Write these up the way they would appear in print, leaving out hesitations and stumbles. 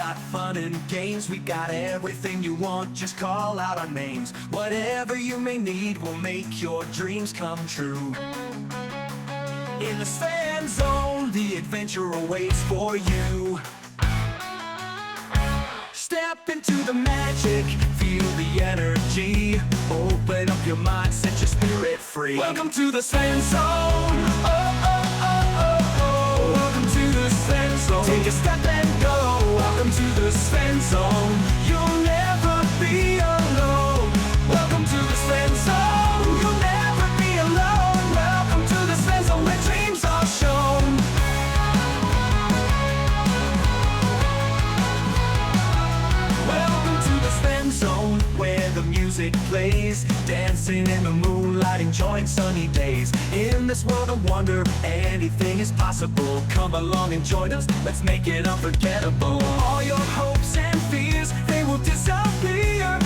got fun and games, we got everything you want, just call out our names. Whatever you may need will make your dreams come true. In the Sven Zone, the adventure awaits for you. Step into the magic, feel the energy. Open up your mind, set your spirit free. Welcome to the Sven Zone. Oh, oh, oh, oh, oh. Welcome to the Sven Zone. Take a step and go. Welcome to the Sven Zone. You'll never be alone. Welcome to the Sven Zone. You'll never be alone. Welcome to the Sven Zone, where dreams are shown. Welcome to the Sven Zone, where the music plays, dancing in the moonlight, enjoying sunny days. In this world of wonder, anything is possible. Come along and join us, let's make it unforgettable. All your hopes and fears, they will disappear.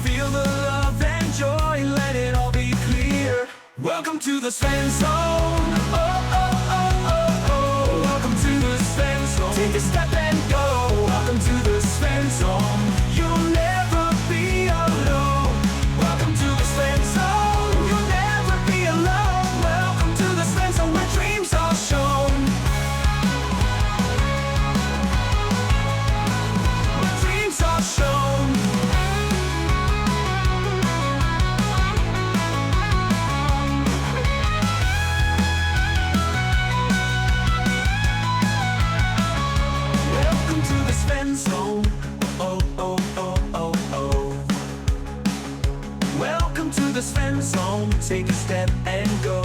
Feel the love and joy, let it all be clear. Welcome to the Sven Zone. Oh, oh, oh, oh, oh. Welcome to the Sven Zone. Take a step and go. Welcome to the Sven Zone. You'll never be alone. Welcome to the Sven Zone. You'll never be alone. Welcome to the Sven Zone, where dreams are shown. Where dreams are shown. Welcome to the Sven Zone. Oh, oh, oh, oh, oh. Welcome to the Sven Zone. Take a step and go.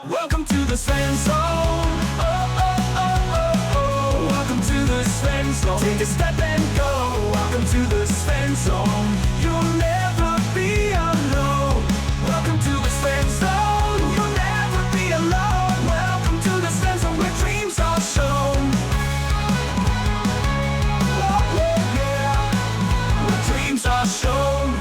Welcome to the Sven Zone. Oh, oh, oh, oh, oh. Welcome to the Sven Zone. Take a step and go. Welcome to the Sven Zone. You'll never be alone. Welcome to the Sven Zone. You'll never be alone. Welcome to the Sven Zone, where dreams are shown. Oh, yeah, yeah. Where dreams are shown.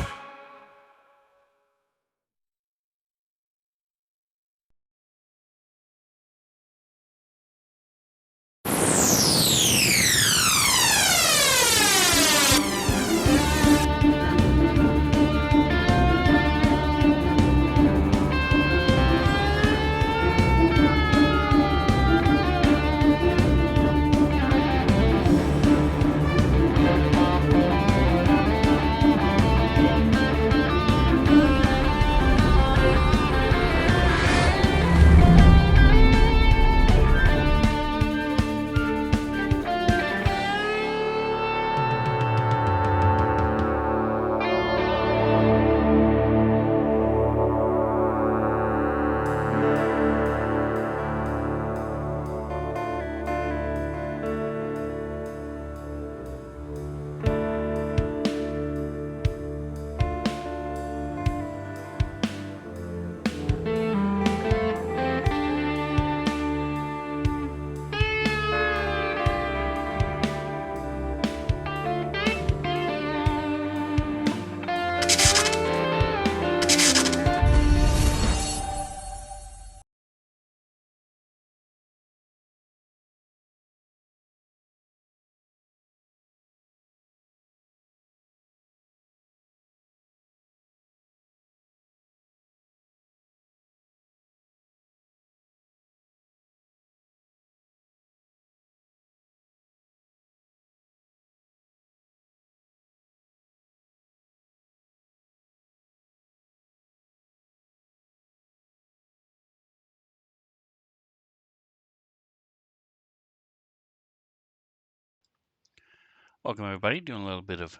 Welcome everybody, doing a little bit of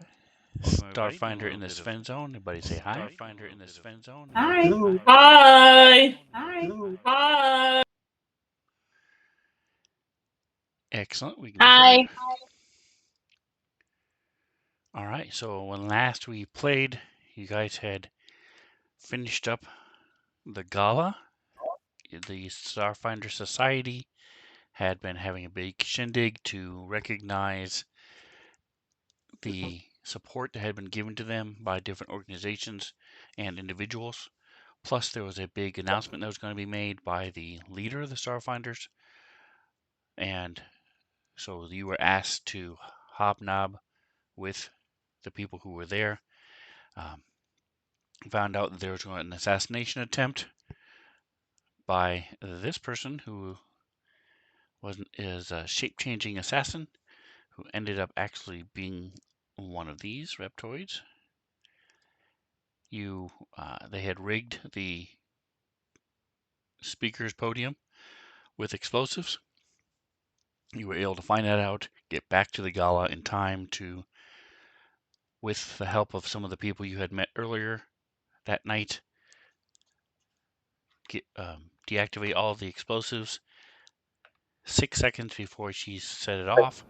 Starfinder in the Sven Zone. Everybody say hi. Starfinder in the Sven Zone. Hi. Hello. Hi. Hi. Hi. Excellent. We can be Hi. heard. All right. So when last we played, you guys had finished up the gala. The Starfinder Society had been having a big shindig to recognize the support that had been given to them by different organizations and individuals. Plus, there was a big announcement that was going to be made by the leader of the Starfinders And so you were asked to hobnob with the people who were there. Found out that there was an assassination attempt by this person who is a shape-changing assassin who ended up actually being one of these reptoids. They had rigged the speaker's podium with explosives. You were able to find that out, get back to the gala in time to, with the help of some of the people you had met earlier that night, deactivate all the explosives 6 seconds before she set it off,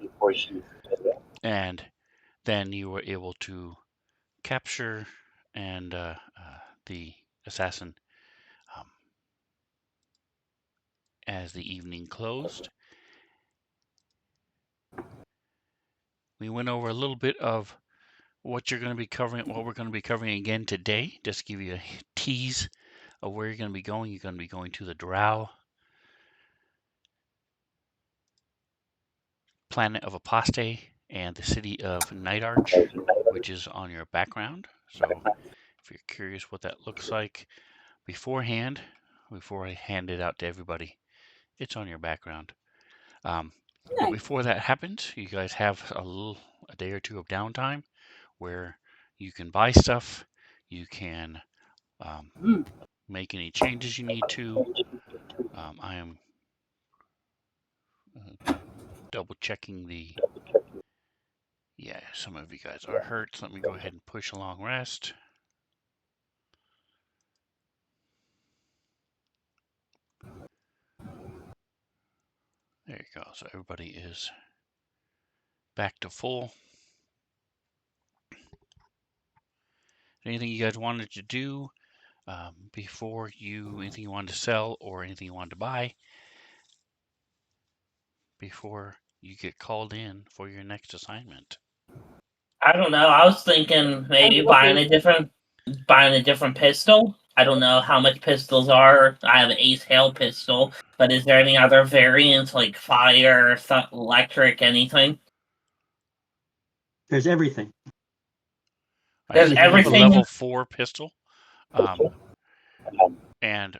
and then you were able to capture and the assassin as the evening closed. We went over a little bit of what you're going to be covering, what we're going to be covering again today, just to give you a tease of where you're going to be going. You're going to be going to the drow planet of Aposte and the city of Nightarch, which is on your background. So if you're curious what that looks like beforehand, before I hand it out to everybody, it's on your background. But before that happens, you guys have a day or two of downtime where you can buy stuff, you can make any changes you need to. I am double checking yeah, some of you guys are hurt. So let me go ahead and push a long rest. There you go. So everybody is back to full. Anything you guys wanted to do before anything you wanted to sell or anything you wanted to buy before you get called in for your next assignment? I don't know. I was thinking maybe buying a different pistol. I don't know how much pistols are. I have an Ace Hail pistol, but is there any other variants like fire, electric, anything? There's everything. Right, There's so you have a everything. level 4 pistol, and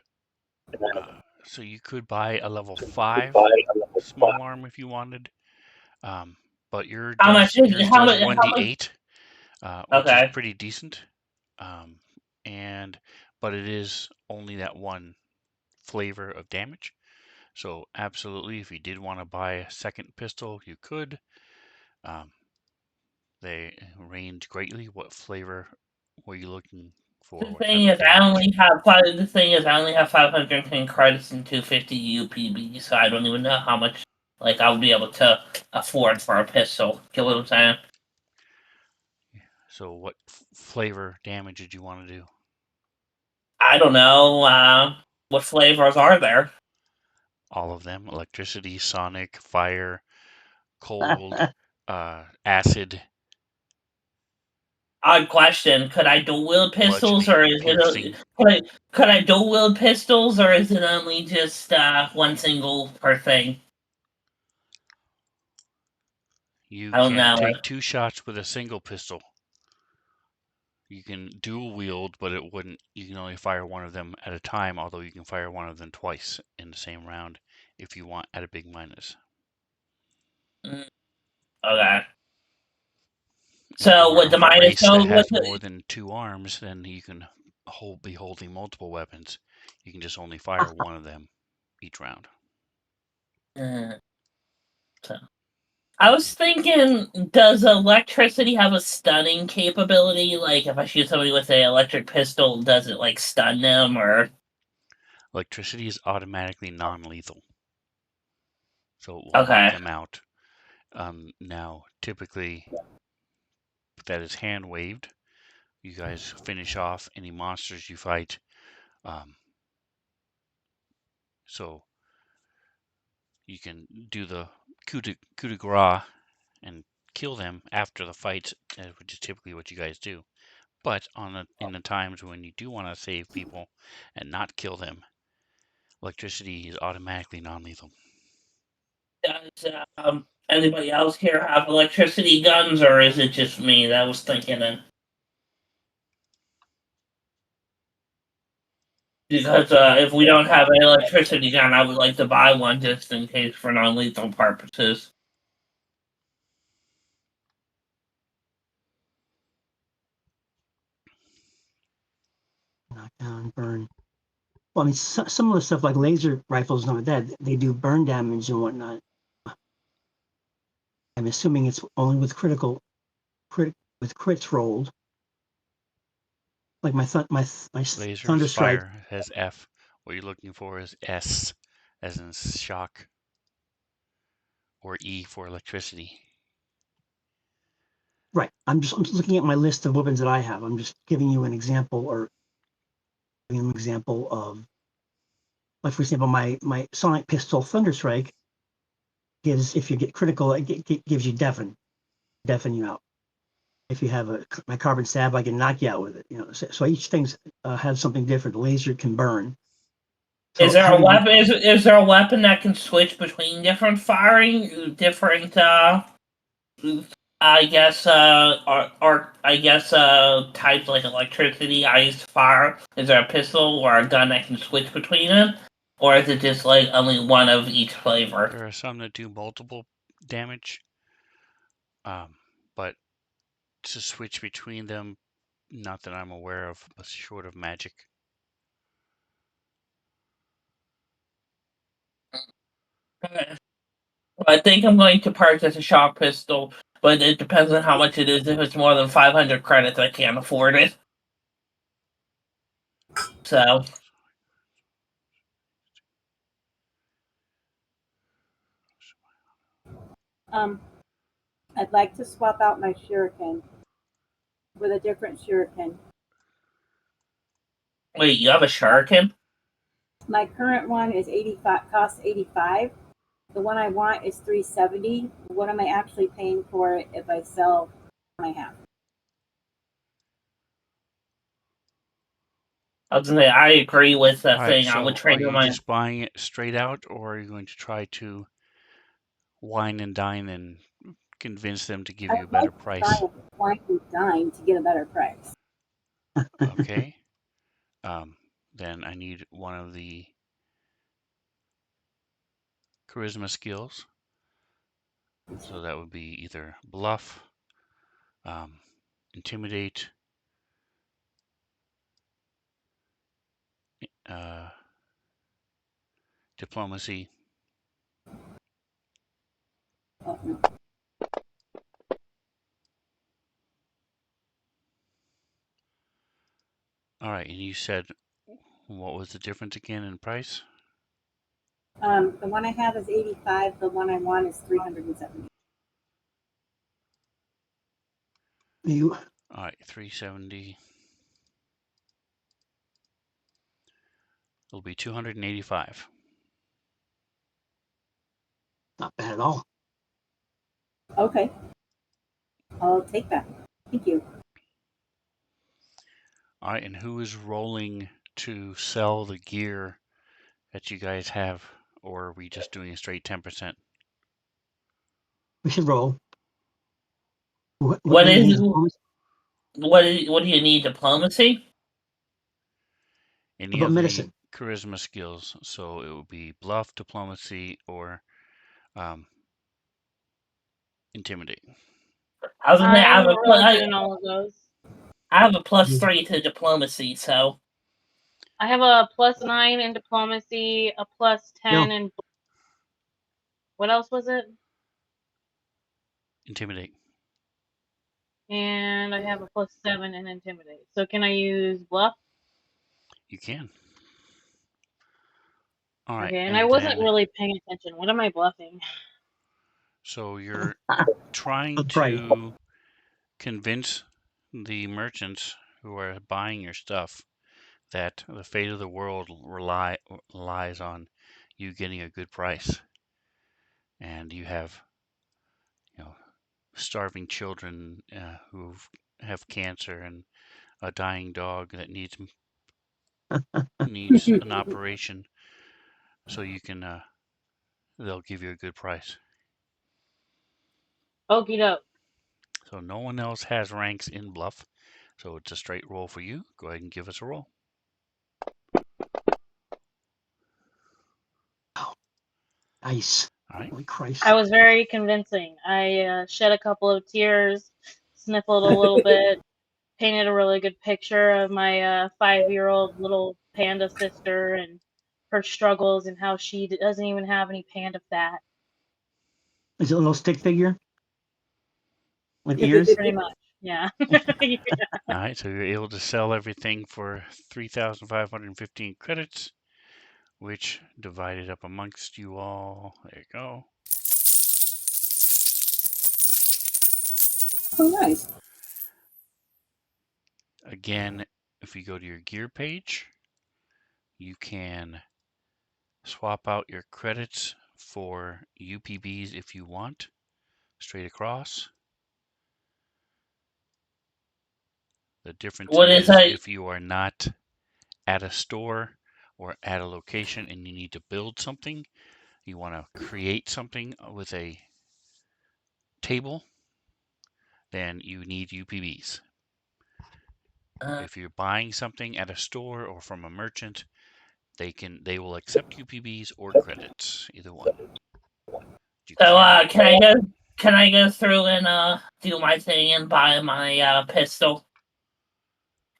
so you could buy a level 5 small arm if you wanted, but yours How much is yours how does much? How much? 1d8, which is Okay. pretty decent, but it is only that one flavor of damage. So absolutely, if you did want to buy a second pistol, you could. They range greatly. What flavor were you looking for? The What type thing of is, I damage? only have five. The thing is, I only have 510 credits and 250 UPB, so I don't even know how much like I'll be able to afford for a pistol. Get what I'm saying? So what flavor damage did you want to do? I don't know. What flavors are there? All of them: electricity, sonic, fire, cold, acid, Odd question. Could I dual wield pistols, or bludgeoning, is piercing. it? Could I dual wield pistols, or is it only just one single per thing? You I don't can know. take 2 shots with a single pistol. You can dual wield, but you can only fire one of them at a time, although you can fire one of them twice in the same round if you want at a big minus. Okay. If So you're what the on a minus? race So that what? has more than 2 arms, then you can be holding multiple weapons. You can just only fire one of them each round. So I was thinking, does electricity have a stunning capability? Like, if I shoot somebody with an electric pistol, does it like stun them or? Electricity is automatically non-lethal, so it will knock Okay. them out. Now, typically, that is hand waved. You guys finish off any monsters you fight. So you can do the coup de grace and kill them after the fight, which is typically what you guys do. But in the times when you do want to save people and not kill them, electricity is automatically non-lethal. Does anybody else here have electricity guns, or is it just me that was thinking it? Because if we don't have an electricity gun, I would like to buy one just in case for non-lethal purposes. Knock down, burn. Well, I mean, some of the stuff like laser rifles and all that, they do burn damage and whatnot. I'm assuming it's only with with crits rolled. Like my Laser thunder is strike. fire, has F. What you're looking for is S, as in shock, or E for electricity. Right. I'm just looking at my list of weapons that I have. I'm just giving you an example, or giving an example of, like for example, my sonic pistol thunder strike gives, if you get critical, it gives you deafen you out. If you have my carbon stab, I can knock you out with it. You know, so each thing has something different. The laser can burn. So Is there a having weapon? Is there a weapon that can switch between different firing, different? I guess or I guess types like electricity, ice, fire. Is there a pistol or a gun that can switch between it, or is it just like only one of each flavor? There are some that do multiple damage, but to switch between them, not that I'm aware of, short of magic. Okay. I think I'm going to purchase a shock pistol, but it depends on how much it is. If it's more than 500 credits, I can't afford it. So, I'd like to swap out my shuriken with a different shuriken. wait, you have a shuriken? My current one is 85, costs 85. The one I want is 370. What am I actually paying for it if I sell what I have? I was gonna say, I agree with the All right, thing. I so would are trade in you my. just buying it straight out, or are you going to try to wine and dine and convince them to give you a I'd better like to buy price? a wine and dine to get a better price. Okay. Then I need one of the charisma skills. So that would be either bluff, intimidate, diplomacy. Oh, no. All right, and you said what was the difference again in price? The one I have is 85. The one I want is 370. you All right, 370. It'll be 285. not bad at all. Okay, I'll take that. Thank you. All right, and who is rolling to sell the gear that you guys have, or are we just doing a straight 10%? We should roll. What do you is need? what do you need? Diplomacy? Any About of the medicine. charisma skills. So it would be bluff, diplomacy, or intimidate. I was gonna say, I'm really good in all of those. I have a +3 to diplomacy, so I have a +9 in diplomacy, a +10 in. What else was it? Intimidate. And I have a +7 in intimidate. So can I use bluff? You can. All right. Okay, and I wasn't really paying attention. What am I bluffing? So you're trying Right. to convince the merchants who are buying your stuff that the fate of the world lies on you getting a good price. And you have, starving children who have cancer and a dying dog that needs an operation. So you can they'll give you a good price. Okie doke. So no one else has ranks in Bluff, so it's a straight roll for you. Go ahead and give us a roll. Nice. All right. Holy Christ. I was very convincing. I shed a couple of tears, sniffled a little bit, painted a really good picture of my 5-year-old little panda sister and her struggles and how she doesn't even have any panda fat. Is it a little stick figure? With ears? Pretty much, yeah. All right, so you're able to sell everything for 3,515 credits, which divided up amongst you all. There you go. Oh, nice. Again, if you go to your gear page, you can swap out your credits for UPBs if you want, straight across. The difference What is is that? if you are not at a store or at a location and you need to build something, you want to create something with a table, then you need UPBs. If you're buying something at a store or from a merchant, they will accept UPBs or credits, either one. You So can can I go through and do my thing and buy my pistol?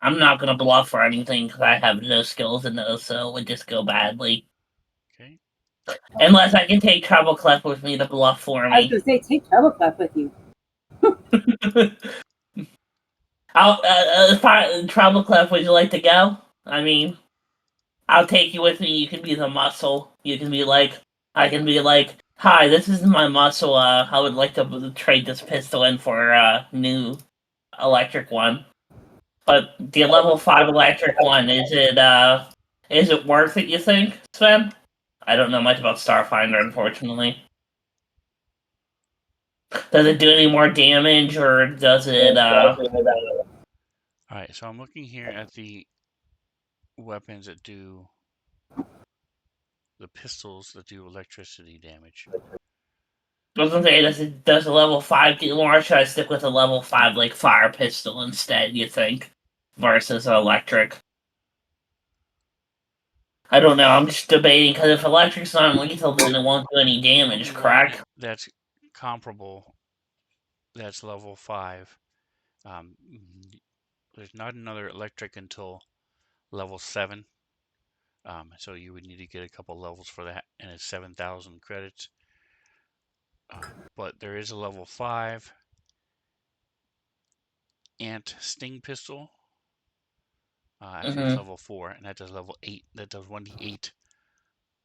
I'm not gonna bluff or anything because I have no skills in those, so it would just go badly. okay. Unless I can take Treble Clef with me to bluff for I was me. gonna say, take Treble Clef with you. Treble Clef, would you like to go? I mean, I'll take you with me. You can be the muscle. You can be like, I can be like, hi, this is my muscle. I would like to trade this pistol in for a new electric one. But the level 5 electric one, is it worth it, you think, Sven? I don't know much about Starfinder, unfortunately. Does it do any more damage, or does it, Alright, so I'm looking here at the weapons that do the pistols that do electricity damage. I was gonna say, does a level 5 do more, or should I stick with a level 5, like, fire pistol instead, you think? Versus electric? I don't know, I'm just debating, because if electric's not lethal, then it won't do any damage, correct? That's comparable. That's level 5. There's not another electric until level 7. So you would need to get a couple levels for that, and it's 7,000 credits. But there is a level 5 Ant Sting pistol. Actually, it's level 4, and that does level 8. That does 1d8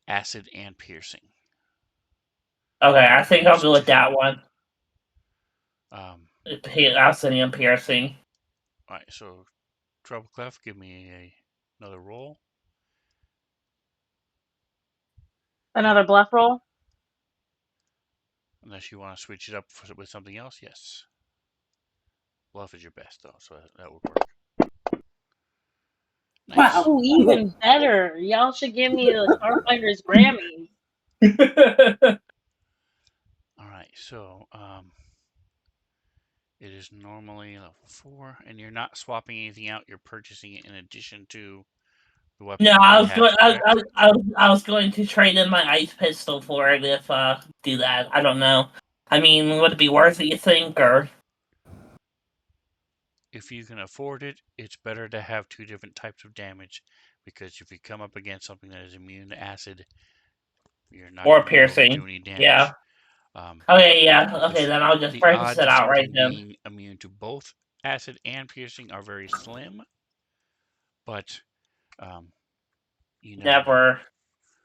acid and piercing. Okay, I think I'll go with that one. Acid and piercing. Alright, so Treble Clef, give me another roll. Another bluff roll? Unless you want to switch it up with something else, yes. Bluff is your best, though, so that would work. Nice. Wow. Oh, even better. Y'all should give me the Starfinder's Grammys. Alright, so it is normally level 4, and you're not swapping anything out, you're purchasing it in addition to the weapon. No, I was going to trade in my ice pistol for it if do that. I don't know. I mean, would it be worth it, you think, or? If you can afford it, it's better to have 2 different types of damage, because if you come up against something that is immune to acid, you're not Or going to be able to piercing. do any damage. Yeah. Okay, yeah. Okay, then I'll just the purchase odds it of outright something then. being immune to both acid and piercing are very slim, but you never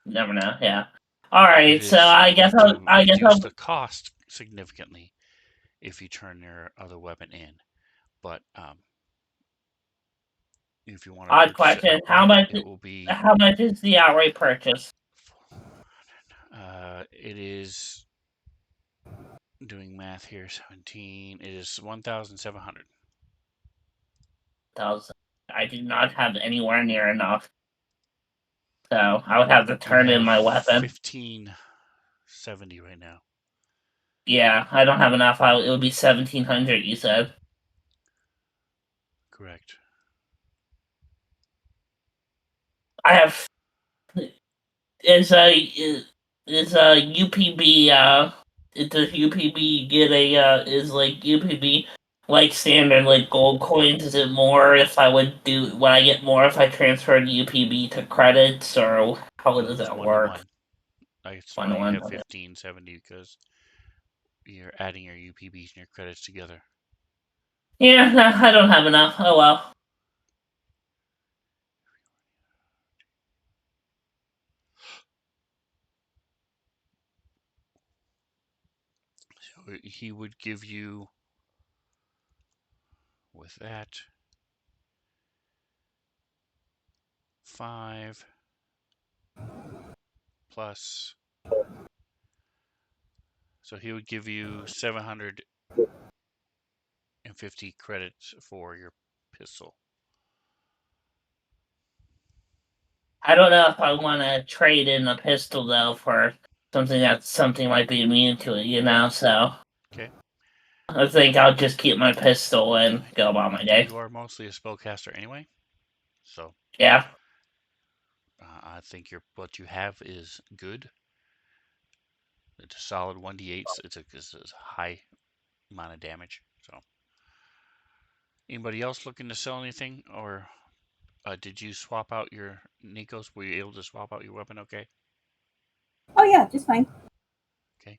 Never know. Yeah. All right. It So is I guess going to I'll reduce the cost significantly if you turn your other weapon in. But if you want to odd purchase question. it outright, it will be. How much is the outright purchase? It is doing math here. 17. It is 1,700. I do not have anywhere near enough. So I would have to You turn in have my weapon. 15 70 right now. Yeah, I don't have enough. It would be 1,700. You said. Correct. I have. Is a UPB does UPB get a is like UPB like standard like gold coins? Is it more if I would I get more if I transferred UPB to credits, or how No, does it's that 1 to work? 1. That's 1 why to you 1. have Okay. 1570 because you're adding your UPBs and your credits together. Yeah, no, I don't have enough. Oh well. So he would give you, with that, 5 plus. So he would give you 750 credits for your pistol. I don't know if I want to trade in a pistol though for something might be immune to it, so. Okay. I think I'll just keep my pistol and go about my day. You are mostly a spellcaster anyway, so Yeah. I think what you have is good. It's a solid 1d8. It's a high amount of damage. So, anybody else looking to sell anything, or did you swap out your Nikos? Were you able to swap out your weapon? Okay. Oh yeah, just fine. Okay.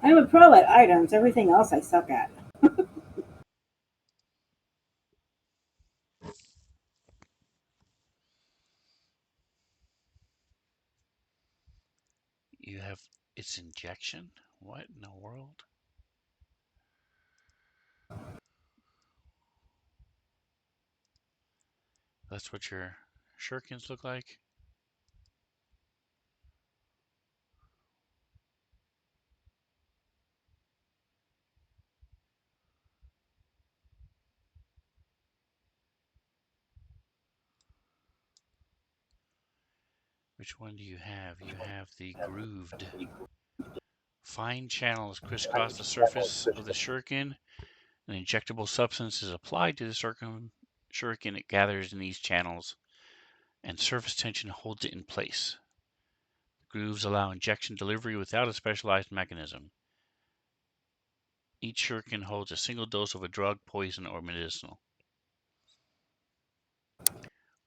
I'm a pro at items. Everything else I suck at. You have its injection. What in the world? That's what your shurikens look like. Which one do you have? You have the grooved. Fine channels crisscross the surface of the shuriken. An injectable substance is applied to the shuriken. It gathers in these channels, and surface tension holds it in place. The grooves allow injection delivery without a specialized mechanism. Each shuriken holds a single dose of a drug, poison, or medicinal.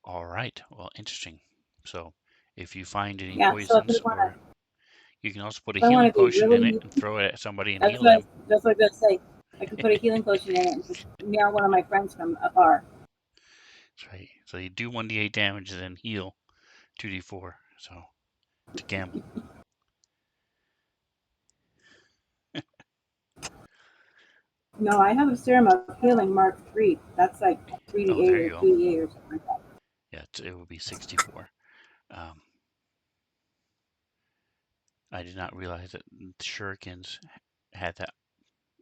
All right. Well, interesting. So, if you find any Yeah. So poisons, or you can also put a if I want healing to be potion in it really, and throw it at somebody and that's heal them. that's what I was gonna say. I can put a healing potion in it and just nail one of my friends from afar. That's right. So you do 1d8 damage and then heal 2d4. So it's a gamble. No, I have a serum of healing Mark 3. That's like Oh, 3d8 there or you go. 2d8 or something like that. Yeah, it would be 64. I did not realize that shurikens had that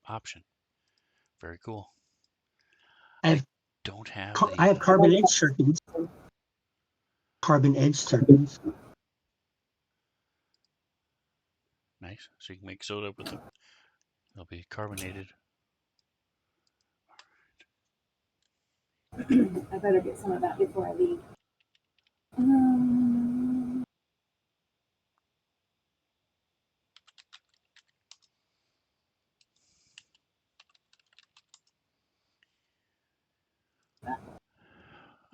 option. Very cool. I have, Don't have I the. have carbon edge shurikens. Carbon edge shurikens. Nice. So you can make soda with them. They'll be carbonated. I better get some of that before I leave. Um,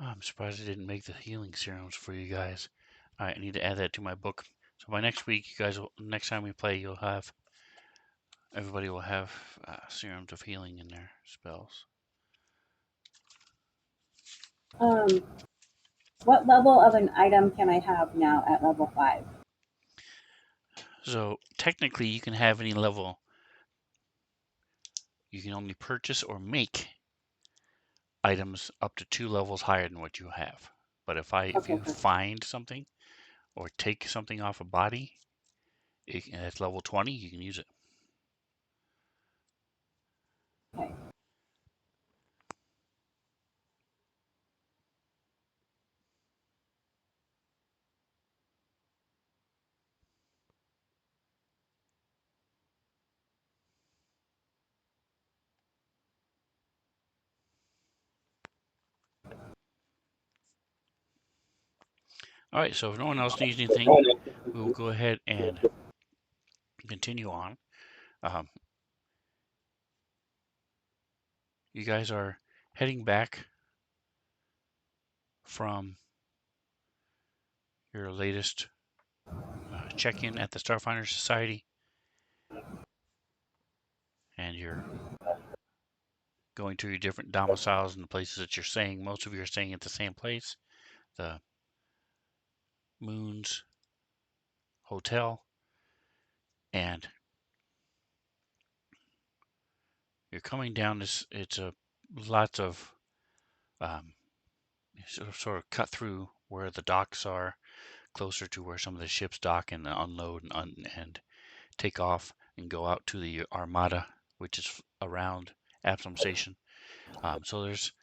I'm surprised I didn't make the healing serums for you guys. All right, I need to add that to my book. So by next week, you guys, next time we play, everybody will have serums of healing in their spells. what level of an item can I have now at level 5? So technically, you can have any level. You can only purchase or make items up to 2 levels higher than what you have. But if Okay, you perfect. find something or take something off a body, and it's level 20, you can use it. Okay. All right, so if no one else needs anything, we'll go ahead and continue on. You guys are heading back from your latest check-in at the Starfinder Society, and you're going to your different domiciles and the places that you're staying. Most of you are staying at the same place, the Moon's Hotel, and you're coming down this. It's a lots of sort of cut through where the docks are, closer to where some of the ships dock and unload and take off and go out to the Armada, which is around Absalom Station. So there's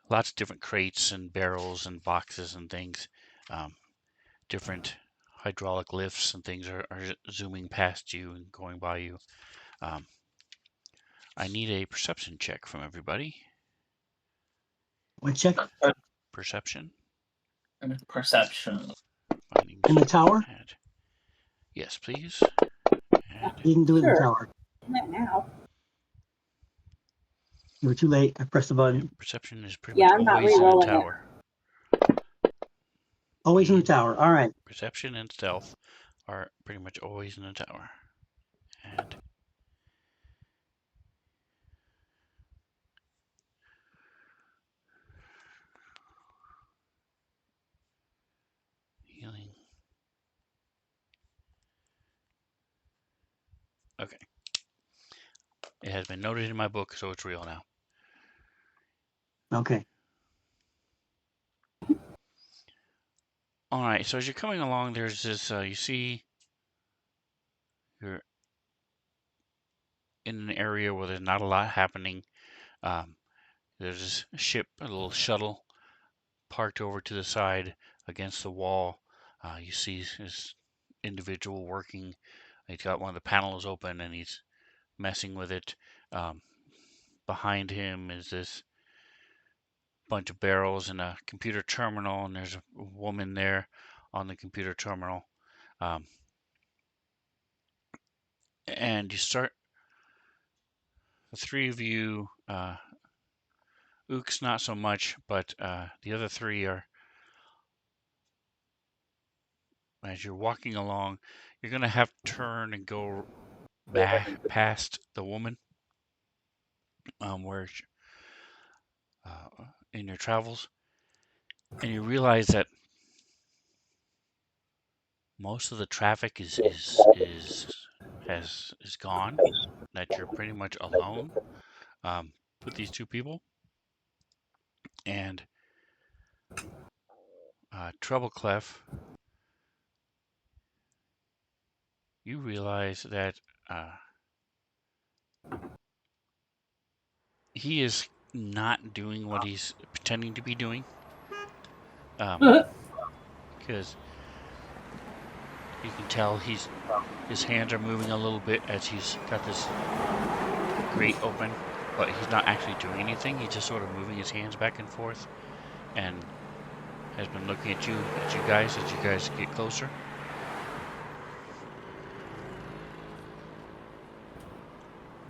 lots of different crates and barrels and boxes and things. Different hydraulic lifts and things are zooming past you and going by you. I need a perception check from everybody. What check? Perception. Perception. Finding In the tower? Yes, please. And You can do it in the Sure. tower. Not now. You were too late. I pressed the button. perception is pretty Yeah, much I'm not always in the re-rolling it. tower. Always in the tower. All right. Perception and stealth are pretty much always in the tower. And healing. Okay. It has been noted in my book, so it's real now. Okay. All right. So as you're coming along, there's this. You see, you're in an area where there's not a lot happening. There's this ship, a little shuttle, parked over to the side against the wall. You see this individual working. He's got one of the panels open and he's messing with it. Behind him is this bunch of barrels and a computer terminal, and there's a woman there on the computer terminal. And you start, the three of you, Ooks not so much, but the other three are, as you're walking along, you're going to have to turn and go back past the woman where in your travels, and you realize that most of the traffic is gone. That you're pretty much alone with these two people, and Treble Clef, you realize that he is not doing what he's pretending to be doing, because you can tell his hands are moving a little bit as he's got this grate open, but he's not actually doing anything. He's just sort of moving his hands back and forth, and has been looking at you guys as you guys get closer.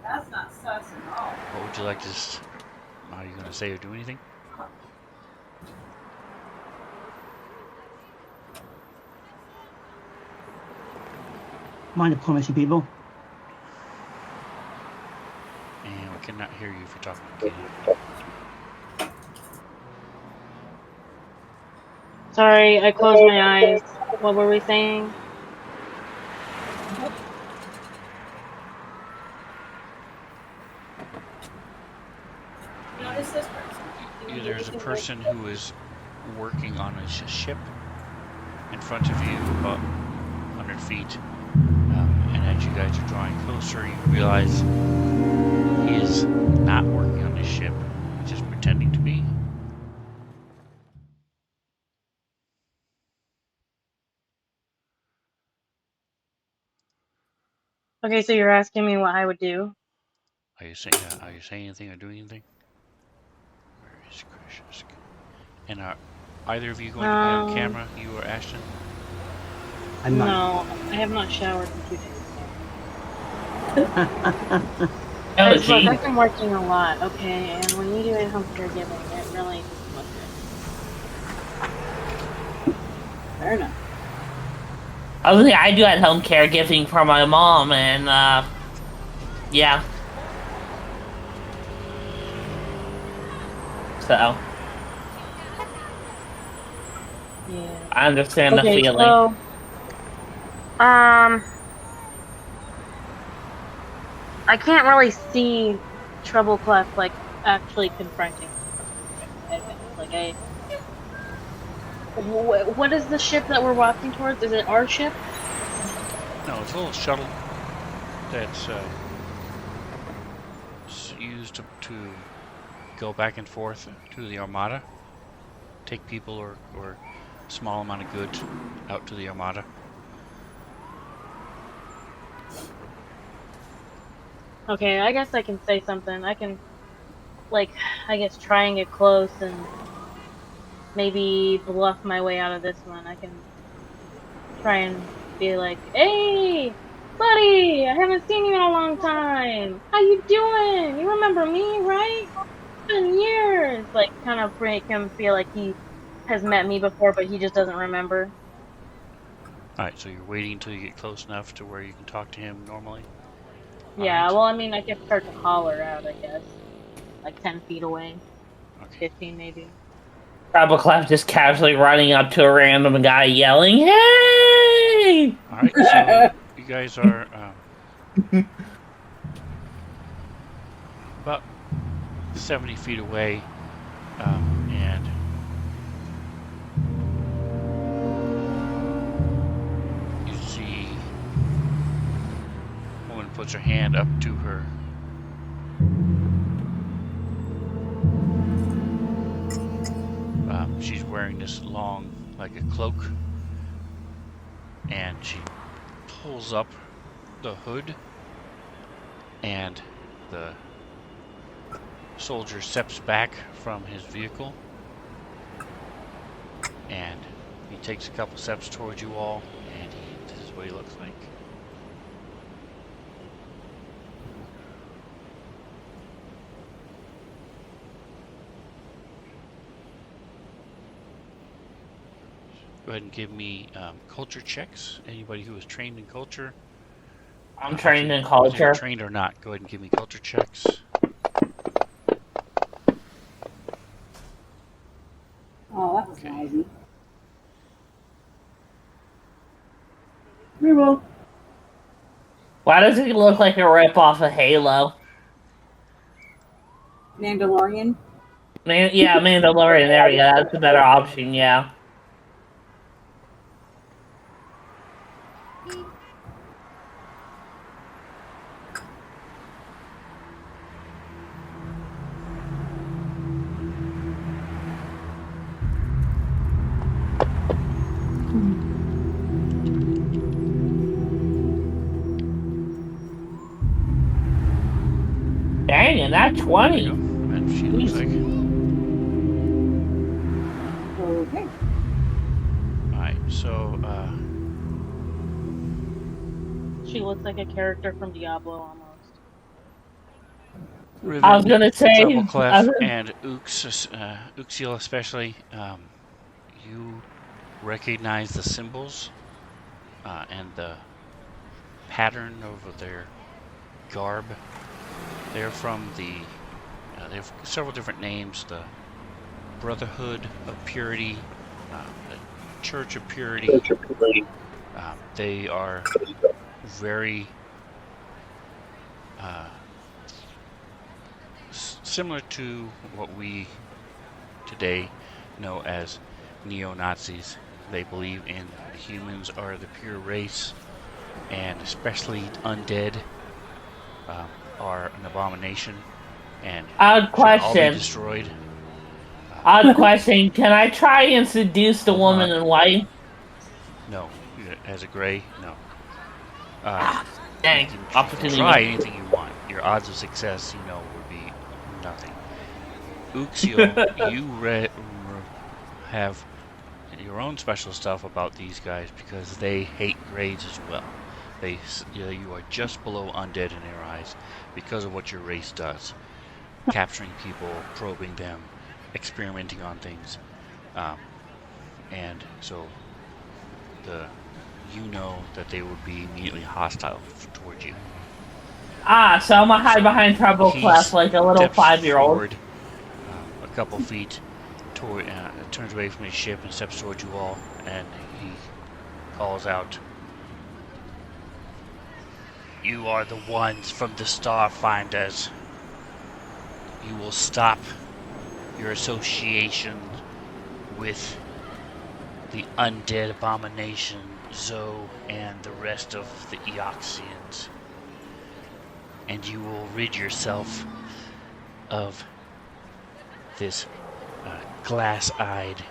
That's not sus at all. What would you like to? Are you going to say or do anything? Mind diplomacy, people. And we cannot hear you if you're talking. Okay. Sorry, I closed my eyes. What were we saying? Notice this person. There's a person who is working on a ship in front of you, about 100 feet. And as you guys are drawing closer, you realize he is not working on this ship. He's just pretending to be. Okay, so you're asking me what I would do? Are you saying anything or doing anything? Where is Gracious? And Either of you going to be on camera, you or Ashton? I'm not. No, I have not showered in 2 days. Oh, Guys, look, gee. I've been working a lot, okay? And when you do at-home caregiving, it really doesn't look good. Fair enough. Obviously, I do at-home caregiving for my mom, and yeah. So Yeah. I understand the Okay, feeling. so I can't really see Trebleclef like actually confronting. Like what is the ship that we're walking towards? Is it our ship? No, it's a little shuttle that's used to go back and forth to the Armada, take people or a small amount of goods out to the Armada. Okay, I guess I can say something. I can, like, I guess try and get close and maybe bluff my way out of this one. I can try and be like, "Hey, buddy, I haven't seen you in a long time. How you doing? You remember me, right? It's been years." Like, kind of make him feel like he has met me before, but he just doesn't remember. Alright, so you're waiting until you get close enough to where you can talk to him normally? Yeah, Alright. well, I mean, I can start to holler out, I guess. Like 10 feet away. Okay. 15 maybe. Trebleclef just casually running up to a random guy yelling, "Hey!" Alright, so you guys are about 70 feet away, and you see a woman puts her hand up to her she's wearing this long, like a cloak, and she pulls up the hood, and the soldier steps back from his vehicle, and he takes a couple steps towards you all, and this is what he looks like. Go ahead and give me culture checks. Anybody who is trained in culture. I'm trained in culture. Trained or not, go ahead and give me culture checks. Oh, that was Okay. lousy. Reroll. Why does he look like a rip-off of Halo? Mandalorian. Yeah, Mandalorian. There we go. That's a better option. Yeah. Dang, and that 20. There you go. And she looks like. Okay. Alright, so She looks like a character from Diablo almost. Riven, I was gonna say. Trebleclef, and Uxiel especially, you recognize the symbols and the pattern of their garb. They're from the. They have several different names: the Brotherhood of Purity, the Church of Purity. They are very similar to what we today know as neo-Nazis. They believe in humans are the pure race, and especially undead are an abomination and Odd should all be question. destroyed. Odd question. Can I try and seduce the woman in white? No, as a gray, no. Dang. You can Opportunity. try anything you want. Your odds of success, would be nothing. Uxiel, you have your own special stuff about these guys because they hate grades as well. You are just below undead in their eyes because of what your race does. Capturing people, probing them, experimenting on things. And so you know that they would be immediately hostile towards you. So I'm gonna hide So behind Treble he Clef like a little steps 5-year-old. forward a couple feet, turns away from his ship and steps towards you all, and he calls out, "You are the ones from the Starfinders. You will stop your association with the undead abomination, Zoe, and the rest of the Eoxians. And you will rid yourself of this glass-eyed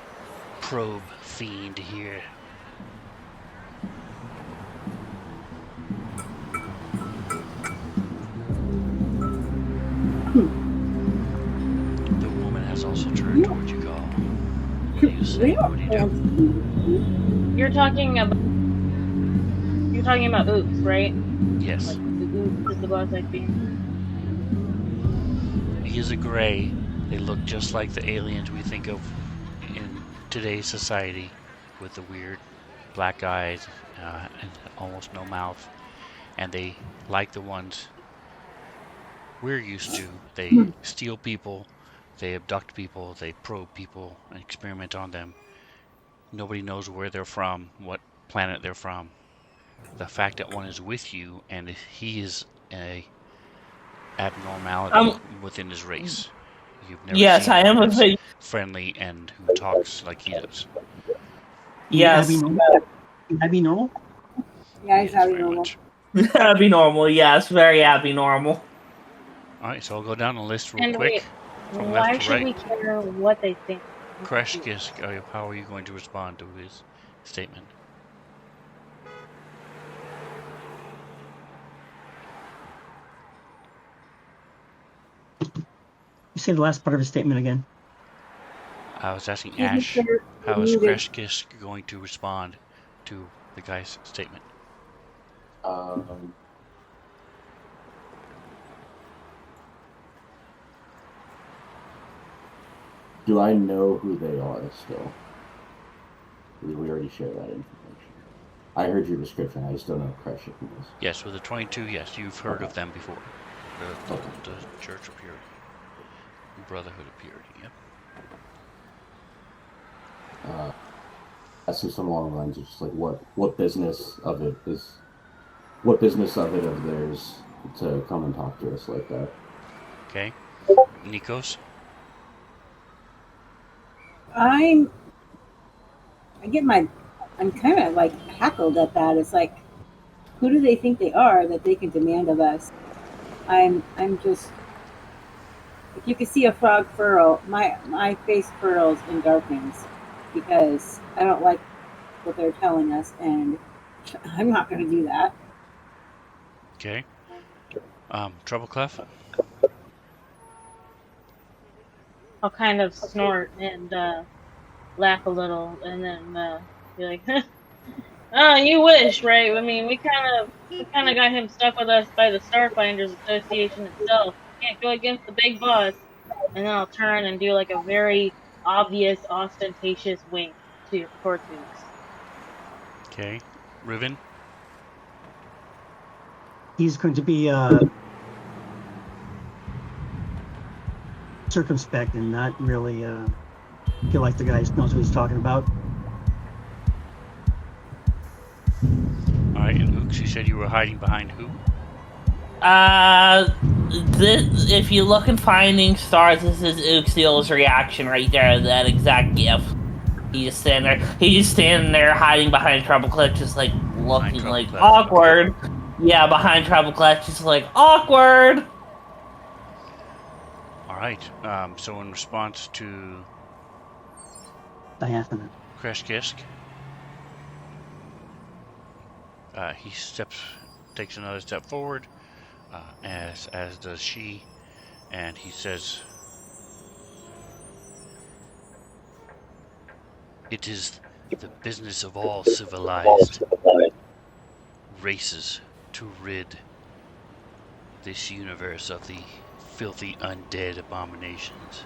probe fiend here." The woman has also turned towards you, Gaul. What do you say? What do you do? You're talking about Oops, right? Yes. Like Oops is the glass-eyed fiend. He is a gray. They look just like the aliens we think of in today's society, with the weird black eyes and almost no mouth. And they, like the ones we're used to, they steal people, they abduct people, they probe people, and experiment on them. Nobody knows where they're from, what planet they're from. The fact that one is with you and he is a abnormality within his race. You've never Yes, seen I am one a that's big. friendly and who talks like he does. Yes, Can I be normal? Yeah, he's Yes, having very normal. much. abby normal. Yes, very abby normal. Alright, so I'll go down the list real And quick wait, from why left to should right. we care what they think? Kreshkisk, how are you going to respond to his statement? You say the last part of his statement again. I was asking Keep Ash, it there, how is muted. Kreshkisk going to respond to the guy's statement? Do I know who they are still? We already shared that information. I heard your description. I just don't know who Crush is. Yes, with the 22, yes, you've heard of them before. The Church of Purity. Brotherhood of Purity, yep. Asking some along the lines of just like what business of it is, what business of theirs to come and talk to us like that. Okay. Nikos? I'm kind of like hackled at that. It's like, who do they think they are that they can demand of us? I'm just, if you could see a frog furrow, my face furrows and darkens because I don't like what they're telling us, and I'm not going to do that. Okay. Trouble Clef? I'll kind of snort and laugh a little, and then be like, "Oh, you wish, right? I mean, we kind of got him stuck with us by the Starfinders Association itself. Can't go against the big boss." And then I'll turn and do like a very obvious, ostentatious wink towards Oops. Okay. Riven? He's going to be circumspect and not really feel like the guy knows what he's talking about. Alright, and Ooks, you said you were hiding behind who? If you look in Finding Stars, this is Uxiel's reaction right there, that exact gif. He's just standing there hiding behind Trouble Cliff, just like looking like Cliff. awkward. Okay. Yeah, behind Trouble Cliff, just like awkward. Alright, so in response to Diaphana. Kreshkisk, he takes another step forward, as does she, and he says, It is the business of all civilized races to rid this universe of the filthy undead abominations.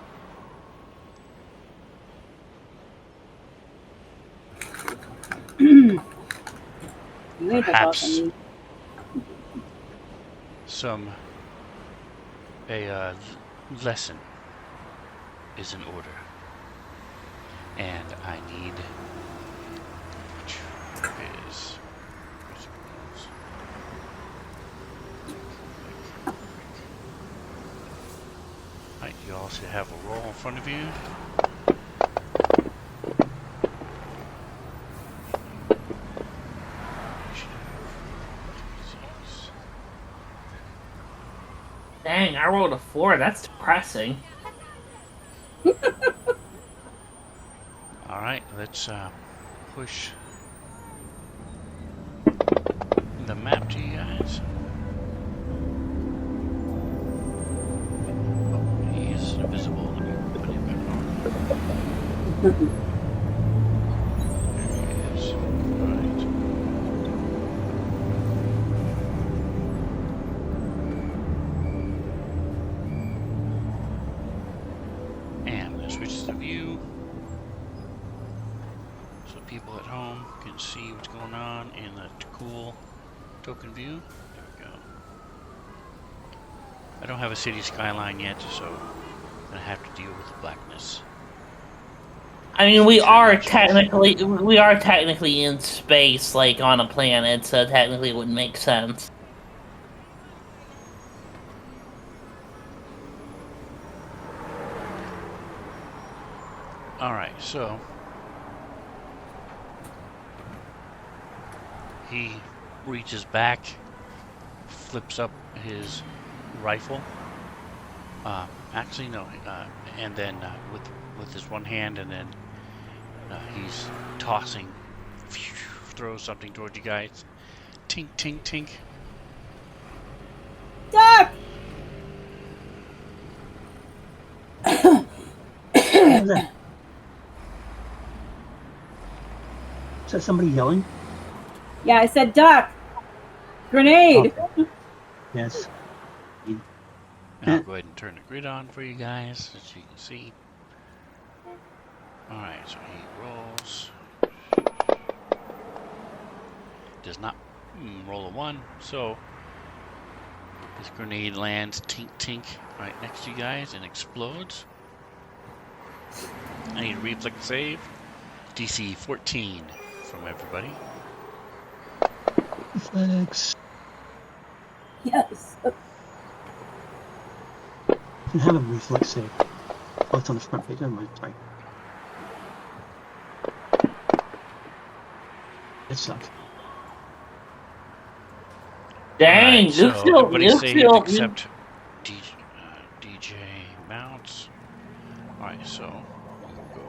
You ain't the boss of Perhaps me. a lesson is in order, and I need is right. You all should have a roll in front of you. Dang, I rolled a 4. That's depressing. All right, let's push the map to you guys. Oh, he is invisible. Let me put him back on. There he is. All right. And let's switch to view, so people at home can see what's going on in the cool token view. There we go. I don't have a city skyline yet, so I'm gonna have to deal with the blackness. I mean, we are technically in space, like on a planet, so technically it would make sense. All right, so he reaches back, flips up his rifle. Actually, no. And then with his one hand, and then he's tossing, throws something towards you guys. Tink, tink, tink. Duck! Is that somebody yelling? Yeah, I said duck. Grenade. Okay. Yes. I'll go ahead and turn the grid on for you guys, as you can see. Alright, so he rolls. Does not roll a 1, so this grenade lands tink tink right next to you guys and explodes. I need a reflex save. DC 14 from everybody. Reflex. Yes. I have a reflex save. Oh, it's on the front page. Never mind. Sorry. It sucked. Dang, so everybody saved except DJ Mounts. Alright, so we'll go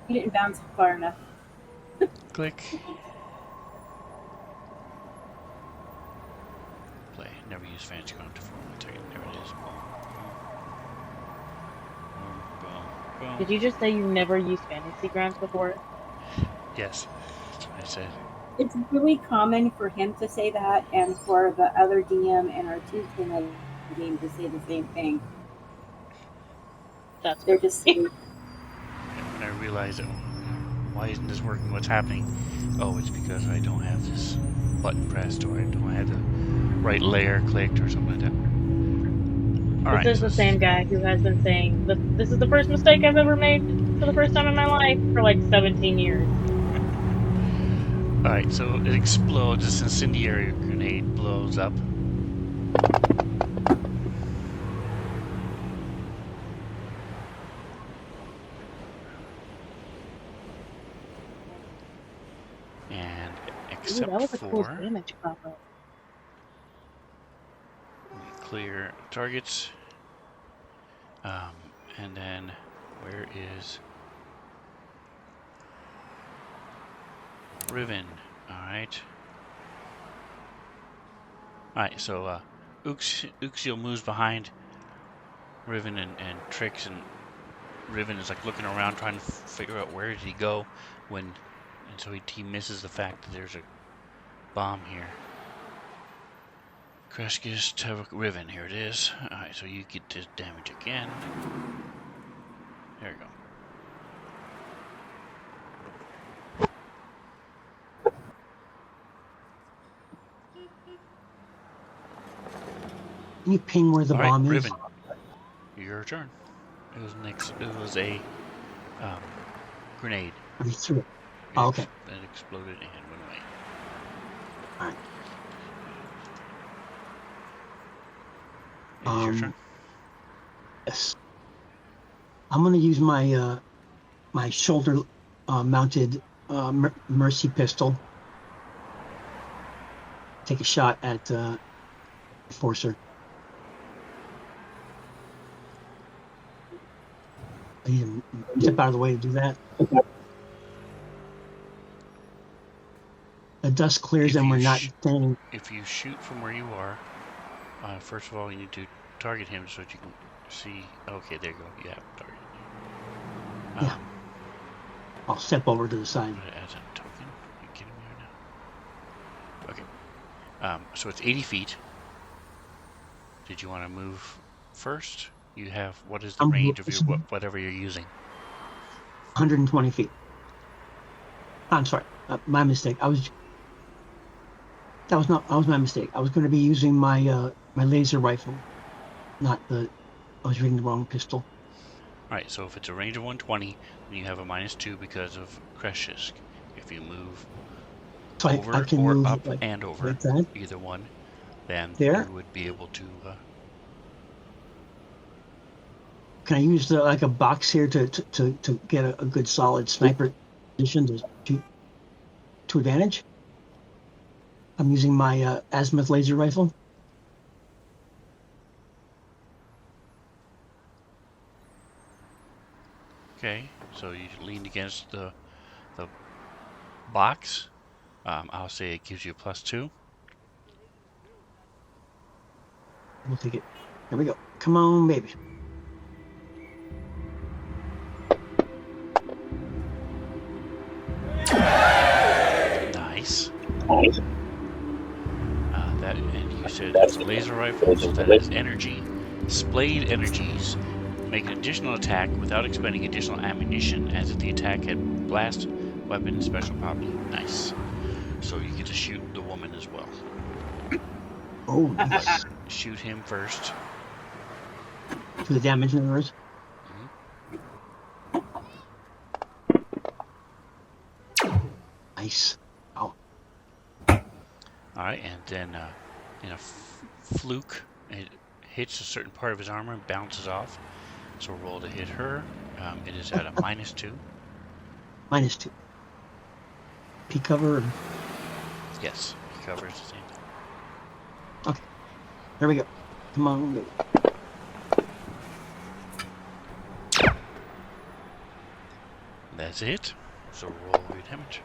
You didn't bounce far enough. click. Play. Never use fancy ground for one second. There it is. Boom, boom. Did you just say you never used fantasy grounds before? Yes, that's what I said. It's really common for him to say that, and for the other DM and our team in the game to say the same thing. They're just And when I realized it, why isn't this working? What's happening? Oh, it's because I don't have this button pressed, or I don't have the right layer clicked, or something like that. All right. This is the same guy who has been saying, this is the first mistake I've ever made for the first time in my life for like 17 years. Alright, so it explodes. This incendiary grenade blows up. And except Ooh, that was a cool for damage combo. clear targets. And then where is Riven? Alright. Alright, so Uxiel moves behind Riven and Trix and Riven is like looking around trying to figure out where did he go and so he misses the fact that there's a bomb here. Kreshkis, Tevok, Riven, here it is. Alright, so you get this damage again. There you go. Can you ping where the bomb is? Riven, your turn. It was a grenade. Or you threw it? Oh, okay. It exploded and went away. All right. It is your turn. Yes. I'm going to use my my shoulder mounted Mercy pistol. Take a shot at Enforcer. I need to step out of the way to do that. The dust clears and we're not standing. If you shoot from where you are, first of all, you need to target him so that you can see. Okay, there you go. You have target. Yeah. I'll step over to the side. As a token. Are you kidding me right now? Okay. So it's 80 feet. Did you want to move first? You have, what is the range of your whatever you're using? 120 feet. I'm sorry, my mistake. That was my mistake. I was going to be using my my laser rifle, not the. I was reading the wrong pistol. All right, so if it's a range of 120, then you have a -2 because of Kreshkis. If you move so over I can or move up like, and over, like that. either one, then there? you would be able to. Can I use like a box here to get a good solid sniper position to advantage? I'm using my azimuth laser rifle. Okay, so you leaned against the box. I'll say it gives you a +2. We'll take it. There we go. Come on, baby. Nice. That, and you said it's a laser rifle, so that is energy. Splayed energies make an additional attack without expending additional ammunition, as if the attack had blast, weapon, and special property. Nice. So you get to shoot the woman as well. Oh, nice. Shoot him first. To the damage numbers. Nice. Oh. Alright, and then in a fluke, it hits a certain part of his armor and bounces off. So roll to hit her. It is at a -2. -2. P cover. Yes, he covers the same thing. Okay. There we go. Come on, baby. That's it. So roll your damage.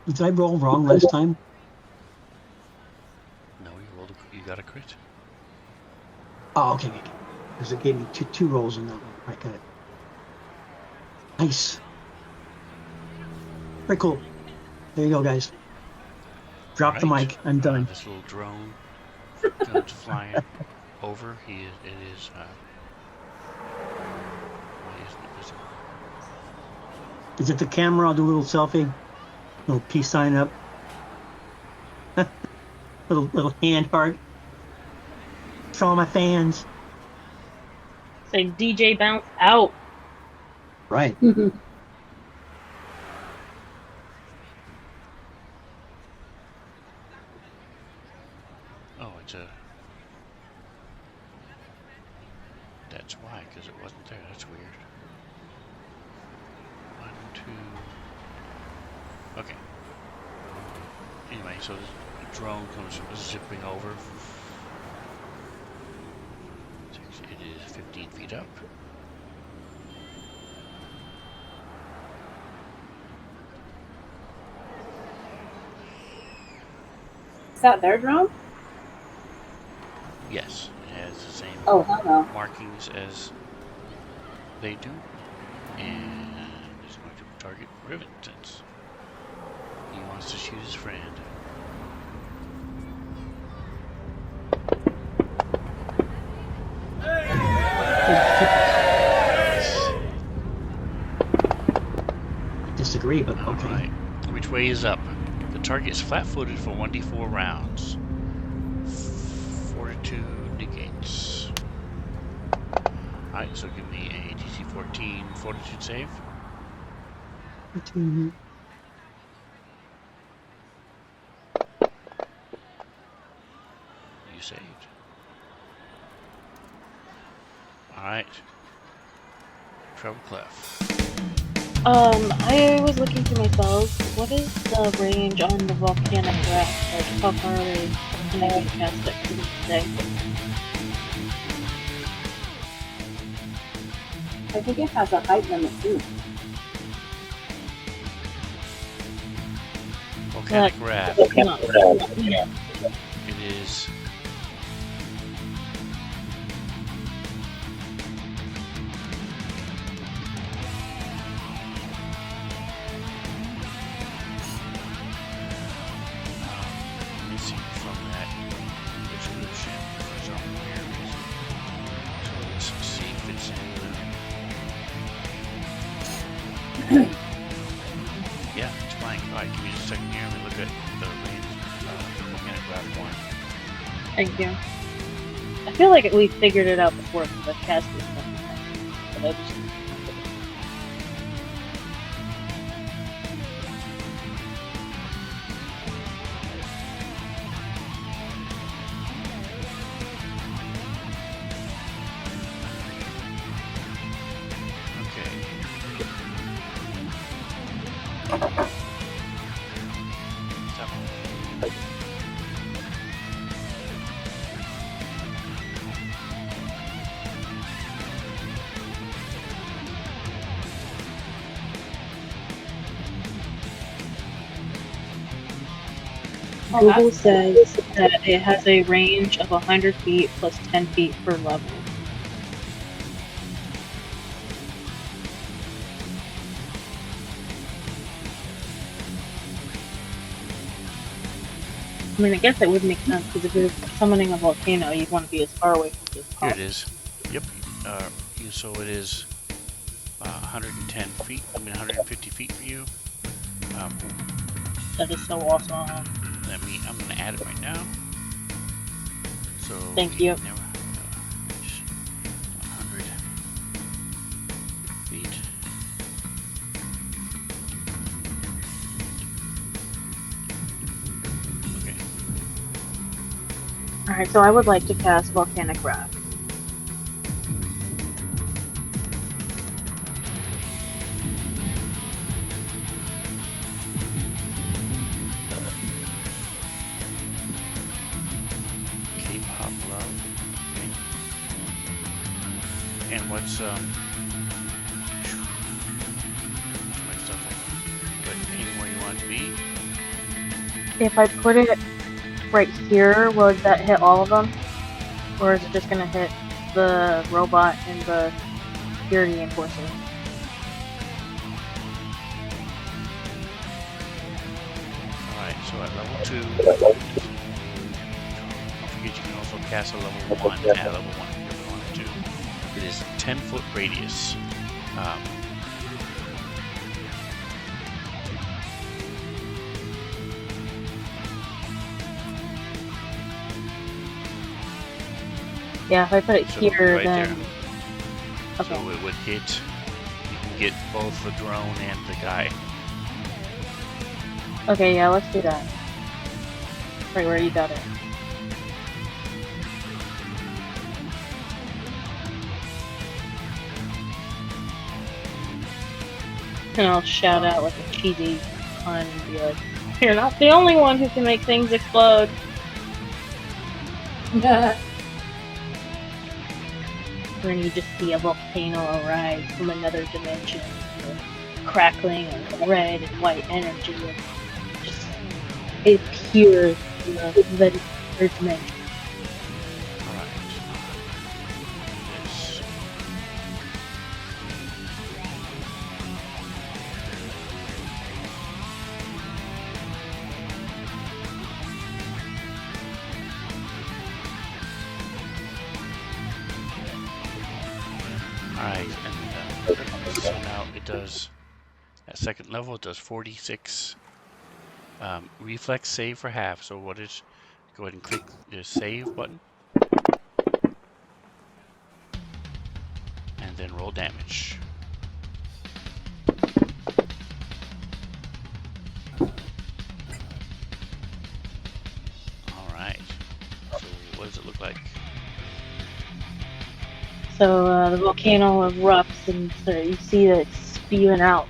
Did I roll wrong last time? No, you got a crit. Oh, okay. Because it gave me two rolls in that one. Right, got it. Nice. Very cool. There you go, guys. Drop the mic. I'm done. This little drone comes flying over. It is. Why isn't it visible? Is it the camera? I'll do a little selfie. Little peace sign up. little hand heart. For all my fans. Say DJ bounce out. Right. Oh, it's a. That's why, because it wasn't there. That's weird. 1, 2. Okay. Anyway, so the drone comes zipping over. It is 15 feet up. Is that their drone? Yes, it has the same Oh, hell no. markings as they do, and it's going to target Rivet since he wants to shoot his friend. I disagree, but okay. Alright, which way is up? The target is flat-footed for 1d4 rounds. Fortitude negates. Alright, so give me a DC 14 Fortitude save. Mhm. You saved. Alright. Treble Clef. I was looking to myself, what is the range on the volcanic wrath? Like, how far are they going to cast it for this day? I think it has a height limit too. Volcanic Wrath. No. It is. Missing from that description for some weird reason. So let's see if it's in. Yeah, it's fine. Alright, give me just a second here. Let me look at the range. Volcanic Wrath one. Thank you. I feel like we figured it out before the cast was done. But I just... Okay. So, Google says that it has a range of 100 feet plus 10 feet per level. I mean, I guess it would make sense because if you're summoning a volcano, you'd want to be as far away from it as here it possible. is. Yep. So it is 110 feet. I mean 150 feet for you. That is so awesome. I'm gonna add it right now. So Thank you. 100 feet. Okay. Alright, so I would like to cast Volcanic Wrath. K-pop love. Okay. And what's my stuff. But anywhere you want it to be. If I put it right here, would that hit all of them? Or is it just gonna hit the robot and the security enforcer? Alright, so at level 2, don't forget you can also cast a level 1 at level 1 if you ever wanted to. It is 10-foot radius. Yeah, if I put it So, here, right then... there. Okay. So it would hit, you can get both the drone and the guy. Okay, yeah, let's do that. Right where you got it. And I'll shout out like a cheesy pun and be like, "You're not the only one who can make things explode." And then you just see a volcano arise from another dimension, with crackling and red and white energy, and just it appears in the third dimension. Alright. Alright, and so now it does, at second level, it does 46 reflex save for half. So what is, go ahead and click the save button. And then roll damage. Alright, so what does it look like? So the volcano erupts, and so you see that it's spewing out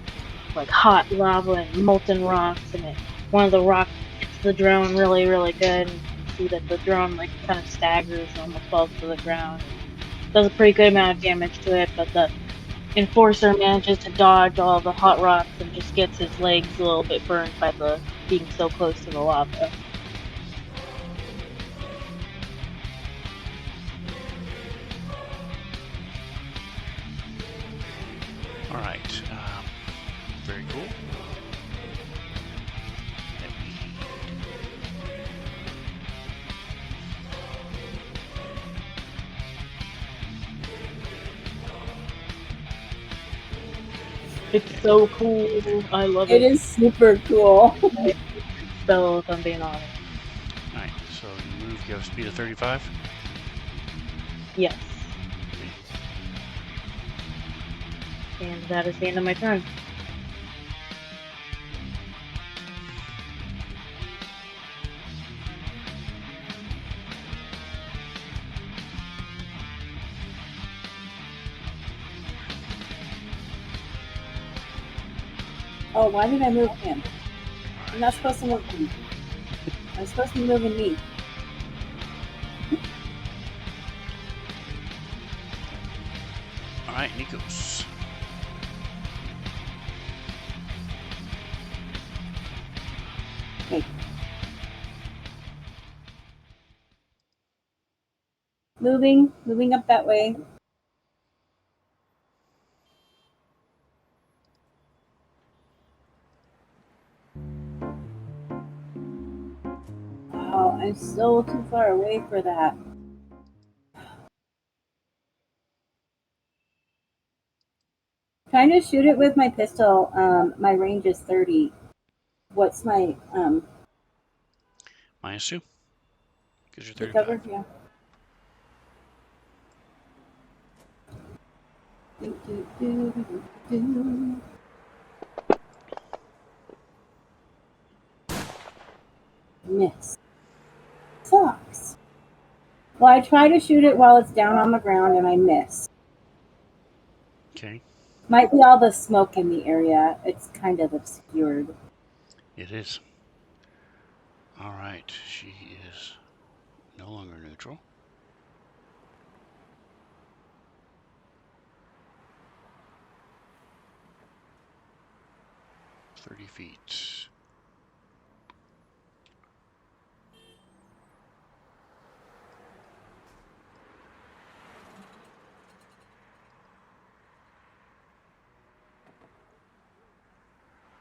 like hot lava and molten rocks, and one of the rocks hits the drone really, really good. And you see that the drone like kind of staggers and almost falls to the ground. Does a pretty good amount of damage to it, but the enforcer manages to dodge all the hot rocks and just gets his legs a little bit burned by the being so close to the lava. Alright, very cool. Let me... It's so cool. I love It it. is super cool. Spell, if I'm being honest. Alright, so you move, you have a speed of 35? Yes. And that is the end of my turn. Oh, why did I move him? I'm not supposed to move him. I'm supposed to be moving me. Alright, Nikos. Okay. Moving up that way. Oh, I'm so too far away for that. Trying to shoot it with my pistol. My range is 30. What's my Minus 2. Because you're the 35. cover? Yeah. Do, do, do, do, do. Miss. Sucks. Well, I try to shoot it while it's down on the ground and I miss. Okay, Might be all the smoke in the area. It's kind of obscured. it is. Alright, she is no longer neutral. "30 feet.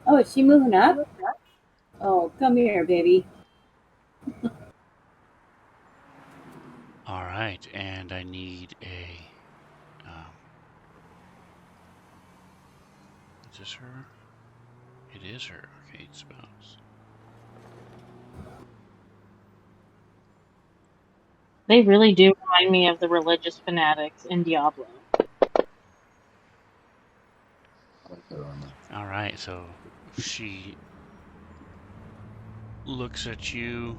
Oh, is she moving up? Oh, come here, baby. Alright, and I need a... is this her? It is her. Okay, spouse. They really do remind me of the religious fanatics in Diablo. Alright, so she looks at you,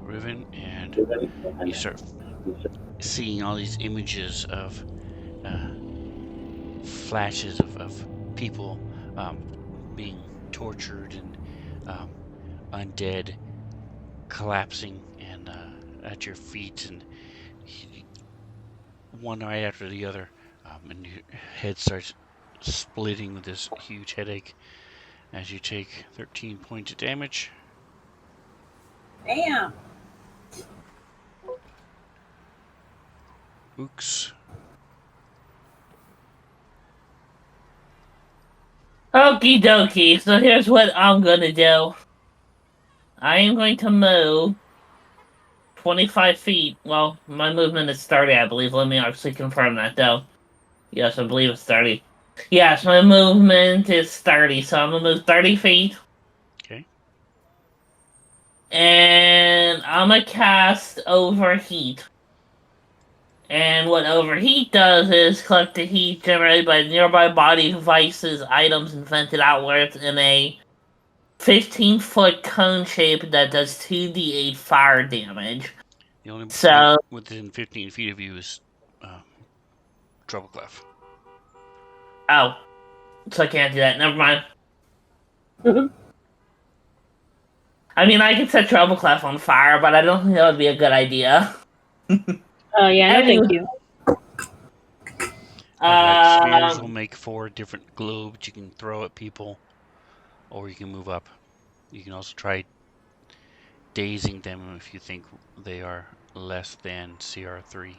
Riven, and you start seeing all these images of flashes of people being tortured and undead collapsing and at your feet, and one right after the other, and your head starts splitting with this huge headache as you take 13 points of damage. Bam. Ooks. Okie dokie, so here's what I'm gonna do. I am going to move 25 feet. Well, my movement is 30, I believe. Let me actually confirm that, though. Yes, I believe it's 30. Yes, my movement is 30, so I'm gonna move 30 feet. Okay. And I'm gonna cast Overheat. And what Overheat does is collect the heat generated by nearby body devices, items, and vent it outwards in a 15-foot cone shape that does 2d8 fire damage. The only So, one within 15 feet of you is Trouble Clef. oh, so I can't do that. Never mind. I mean, I could set Trouble Clef on fire, but I don't think that would be a good idea. Oh yeah, no thank you. Light spheres will make 4 different globes you can throw at people, or you can move up. You can also try dazing them if you think they are less than CR3,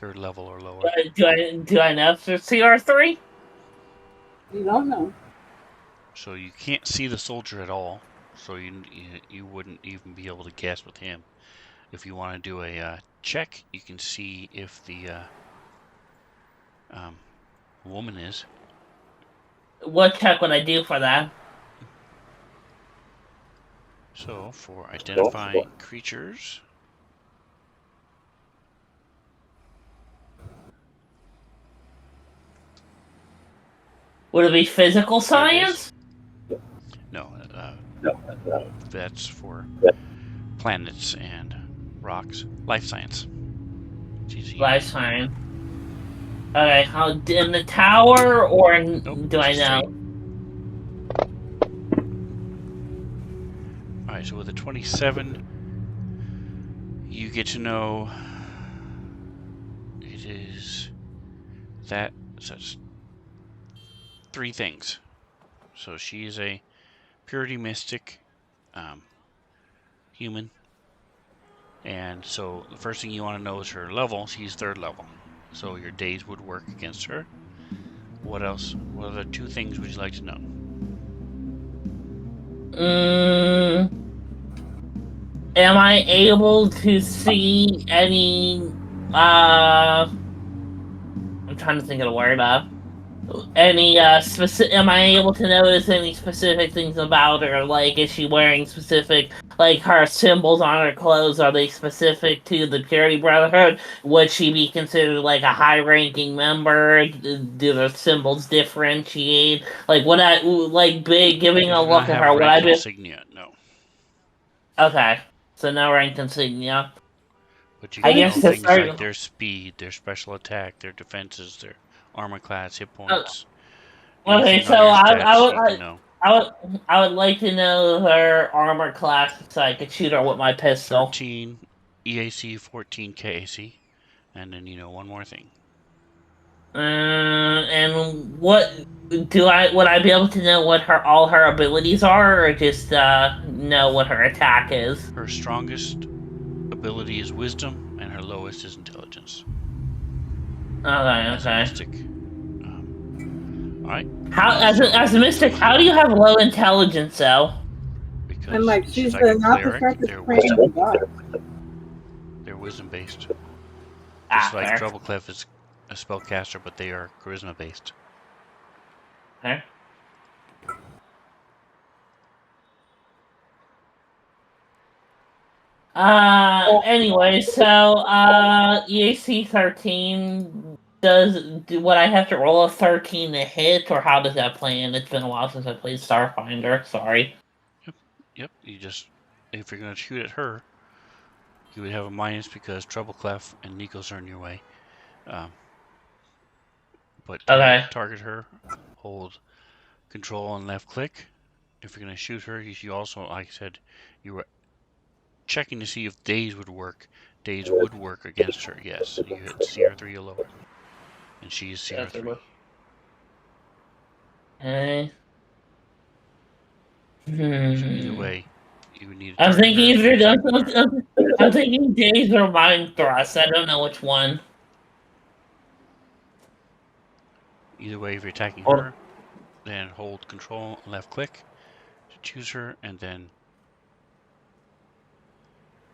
3rd level or lower. Do I know if they're CR3? You don't know. So you can't see the soldier at all, so you wouldn't even be able to guess with him. If you want to do a check, you can see if the woman is. What check would I do for that? So for identifying creatures, Would it be physical science? no, that's for planets and rocks. Life science. Life science. Okay, how in the tower or Nope, do I know? Alright, so with a 27, you get to know it is that such 3 things. So she is a purity mystic human. And so the first thing you want to know is her level. She's 3rd level. So your days would work against her. What else? What other 2 things would you like to know? Am I able to see any I'm trying to think of the word any specific am I able to notice any specific things about her? Like, is she wearing specific, like, her symbols on her clothes, are they specific to the Purity Brotherhood? Would she be considered like a high-ranking member? Do the symbols differentiate? Like, would I like giving a look at her? Would I be insignia? No. okay? So no rank insignia. But you I can guess know the things third. like their speed, their special attack, their defenses, their armor class, hit points. Okay, so I would like to know her armor class so I could shoot her with my pistol. 13 EAC, 14 KAC, and then one more thing. And what would I be able to know what all her abilities are, or just know what her attack is? Her strongest ability is wisdom, and her lowest is intelligence. As a mystic. All right. As a mystic, how do you have low intelligence though? Because I'm like, she's she's like a not cleric. They're wisdom based. Just like Trouble Clef is a spellcaster, but they are charisma based. Okay. Anyway, so EAC 13 would I have to roll a 13 to hit, or how does that play in? It's been a while since I played Starfinder. Sorry. Yep. You just, if you're gonna shoot at her, you would have a minus because Trouble Clef and Nikos are in your way. But target her, hold control and left click. If you're gonna shoot her, you also, like I said, you were checking to see if days would work. Days would work against her. Yes, you hit CR3 or lower, and she is CR3. Okay. So either way, you would need to I'm target thinking I'm thinking days or mind thrust. I don't know which one. Either way, if you're attacking her, then hold control and left click to choose her, and then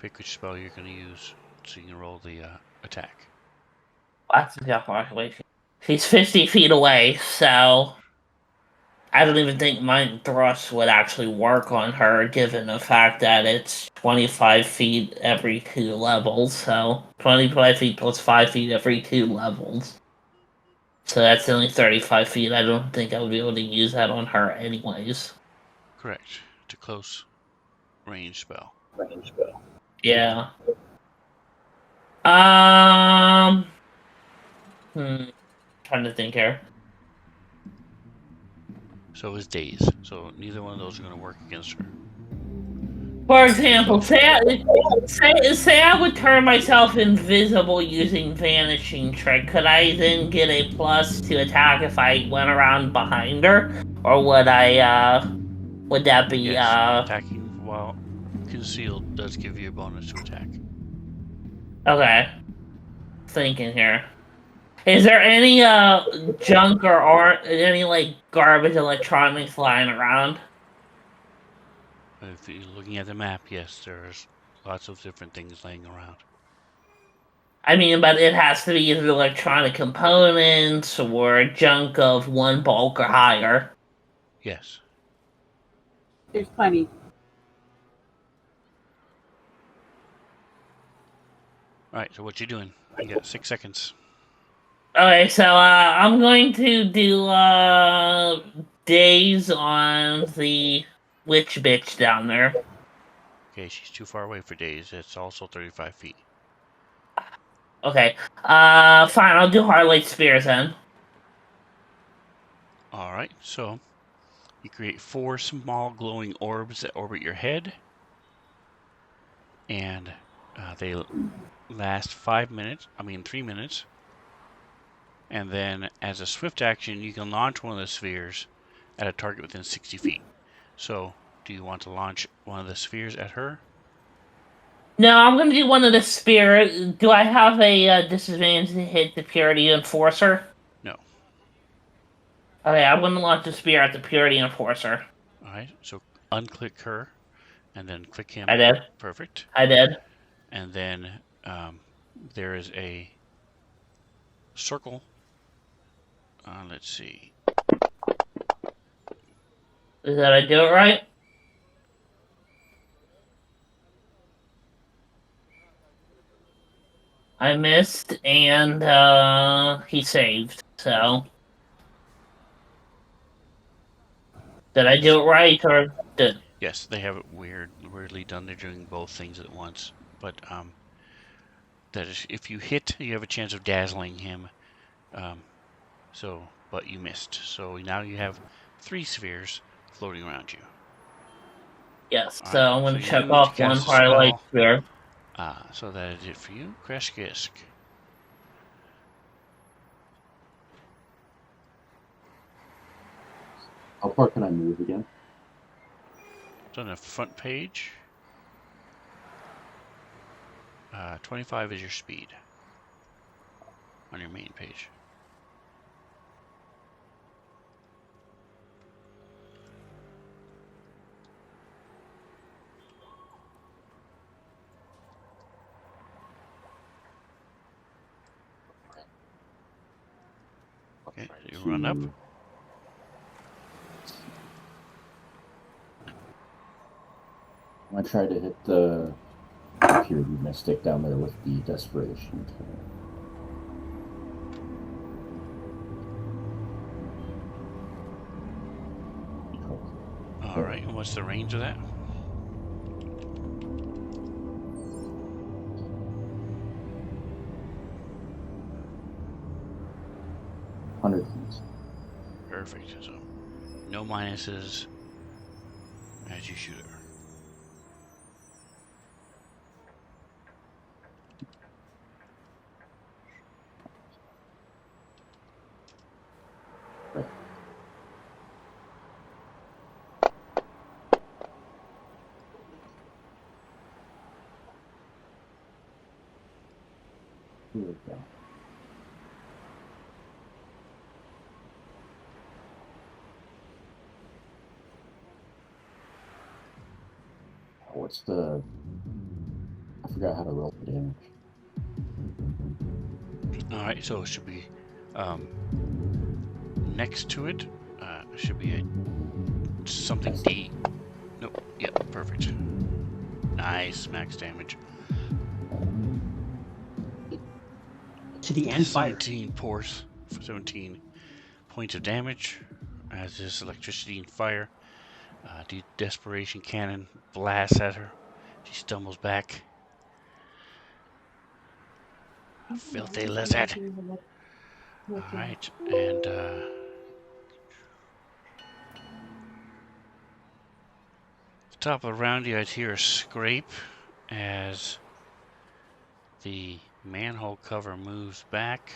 Pick which spell you're going to use so you can roll the attack. That's exactly right. She's 50 feet away, so I don't even think my thrust would actually work on her, given the fact that it's 25 feet every 2 levels. So 25 feet plus 5 feet every 2 levels. So that's only 35 feet. I don't think I would be able to use that on her, anyways. Correct. It's a close range spell. Yeah. Um. Trying to think here. So is Daze. So neither one of those are going to work against her. For example, So- say I would turn myself invisible using vanishing trick. Could I then get a plus to attack if I went around behind her, or would I? Would that be Yes, attacking while concealed does give you a bonus to attack. Okay. Thinking here. Is there any junk or any like garbage electronics flying around? If you're looking at the map, yes, there's lots of different things laying around. I mean, but it has to be either electronic components or junk of 1 bulk or higher. Yes. There's plenty. All right, so what you doing? You got 6 seconds. Okay, so I'm going to do days on the witch bitch down there. Okay, she's too far away for days. It's also 35 feet. Okay. Fine, I'll do Highlight Spears then. All right, so you create 4 small glowing orbs that orbit your head, and they last 3 minutes. And then, as a swift action, you can launch one of the spheres at a target within 60 feet. So, do you want to launch one of the spheres at her? No, I'm going to do one of the spear. Do I have a disadvantage to hit the Purity Enforcer? No. Okay, I'm going to launch a spear at the Purity Enforcer. All right, so unclick her, and then click him. I did. Perfect. I did. And then there is a circle. Let's see. Did I do it right? I missed, and he saved. So, did I do it right, or did? Yes, they have it weirdly done. They're doing both things at once. But that is, if you hit, you have a chance of dazzling him. But you missed. So now you have 3 spheres floating around you. Yes. All So right, I'm going so to you check move to off one cast a highlight spell. sphere. So that is it for you. Crash Gisk. How far can I move again? It's on the front page. 25 is your speed on your main page. Okay, so you run up. I try to hit the Purity Mystic down there with the Desperation. All right, and what's the range of that? Perfect. So no minuses as you shoot her. Here we go. What's the forgot how to roll for damage. Alright, so it should be next to it. Should be a something D. Nope. Yep, perfect. Nice max damage. City and fire. 17 pours for 17 points of damage as this electricity and fire. The desperation cannon blasts at her. She stumbles back. Filthy lizard. Alright, and top of the round, you guys hear a scrape as the manhole cover moves back.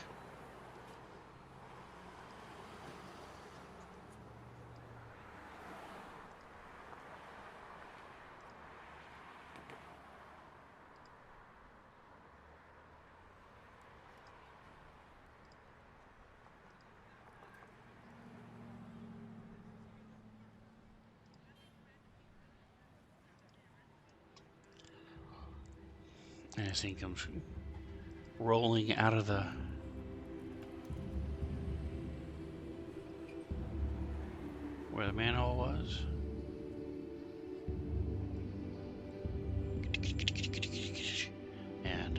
And this thing comes rolling out of the where the manhole was. And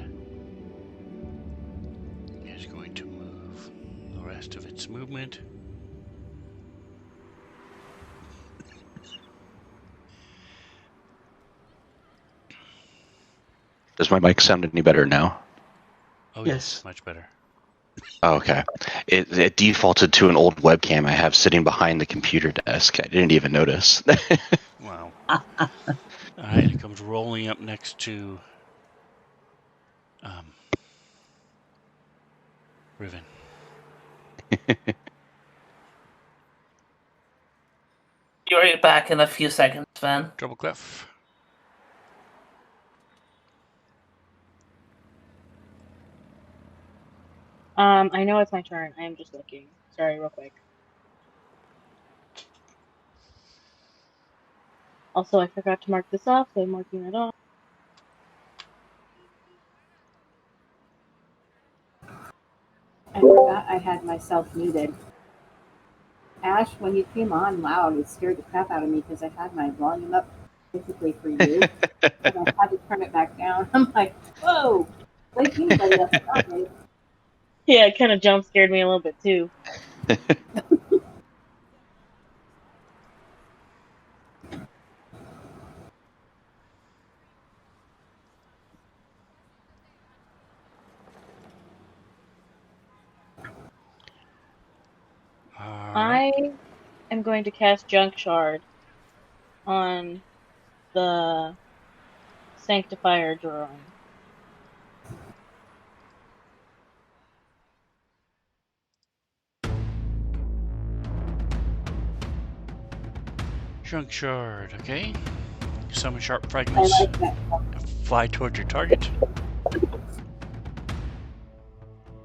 is going to move the rest of its movement. Does my mic sound any better now? Oh Yes. yes, much better. Oh, okay. It defaulted to an old webcam I have sitting behind the computer desk. I didn't even notice. Wow. Alright, it comes rolling up next to Riven. You're back in a few seconds, Van. Double Clef. I know it's my turn. I am just looking. Sorry, real quick. Also, I forgot to mark this off, so I'm marking it off. I forgot I had myself muted. Ash, when you came on loud, it scared the crap out of me because I had my volume up specifically for you. And I had to turn it back down. I'm like, whoa, wake anybody up. Stop me. Yeah, it kind of jump scared me a little bit too. I am going to cast Junk Shard on the Sanctifier drone. Junk Shard, okay. Summon sharp I fragments. like that. Fly towards your target.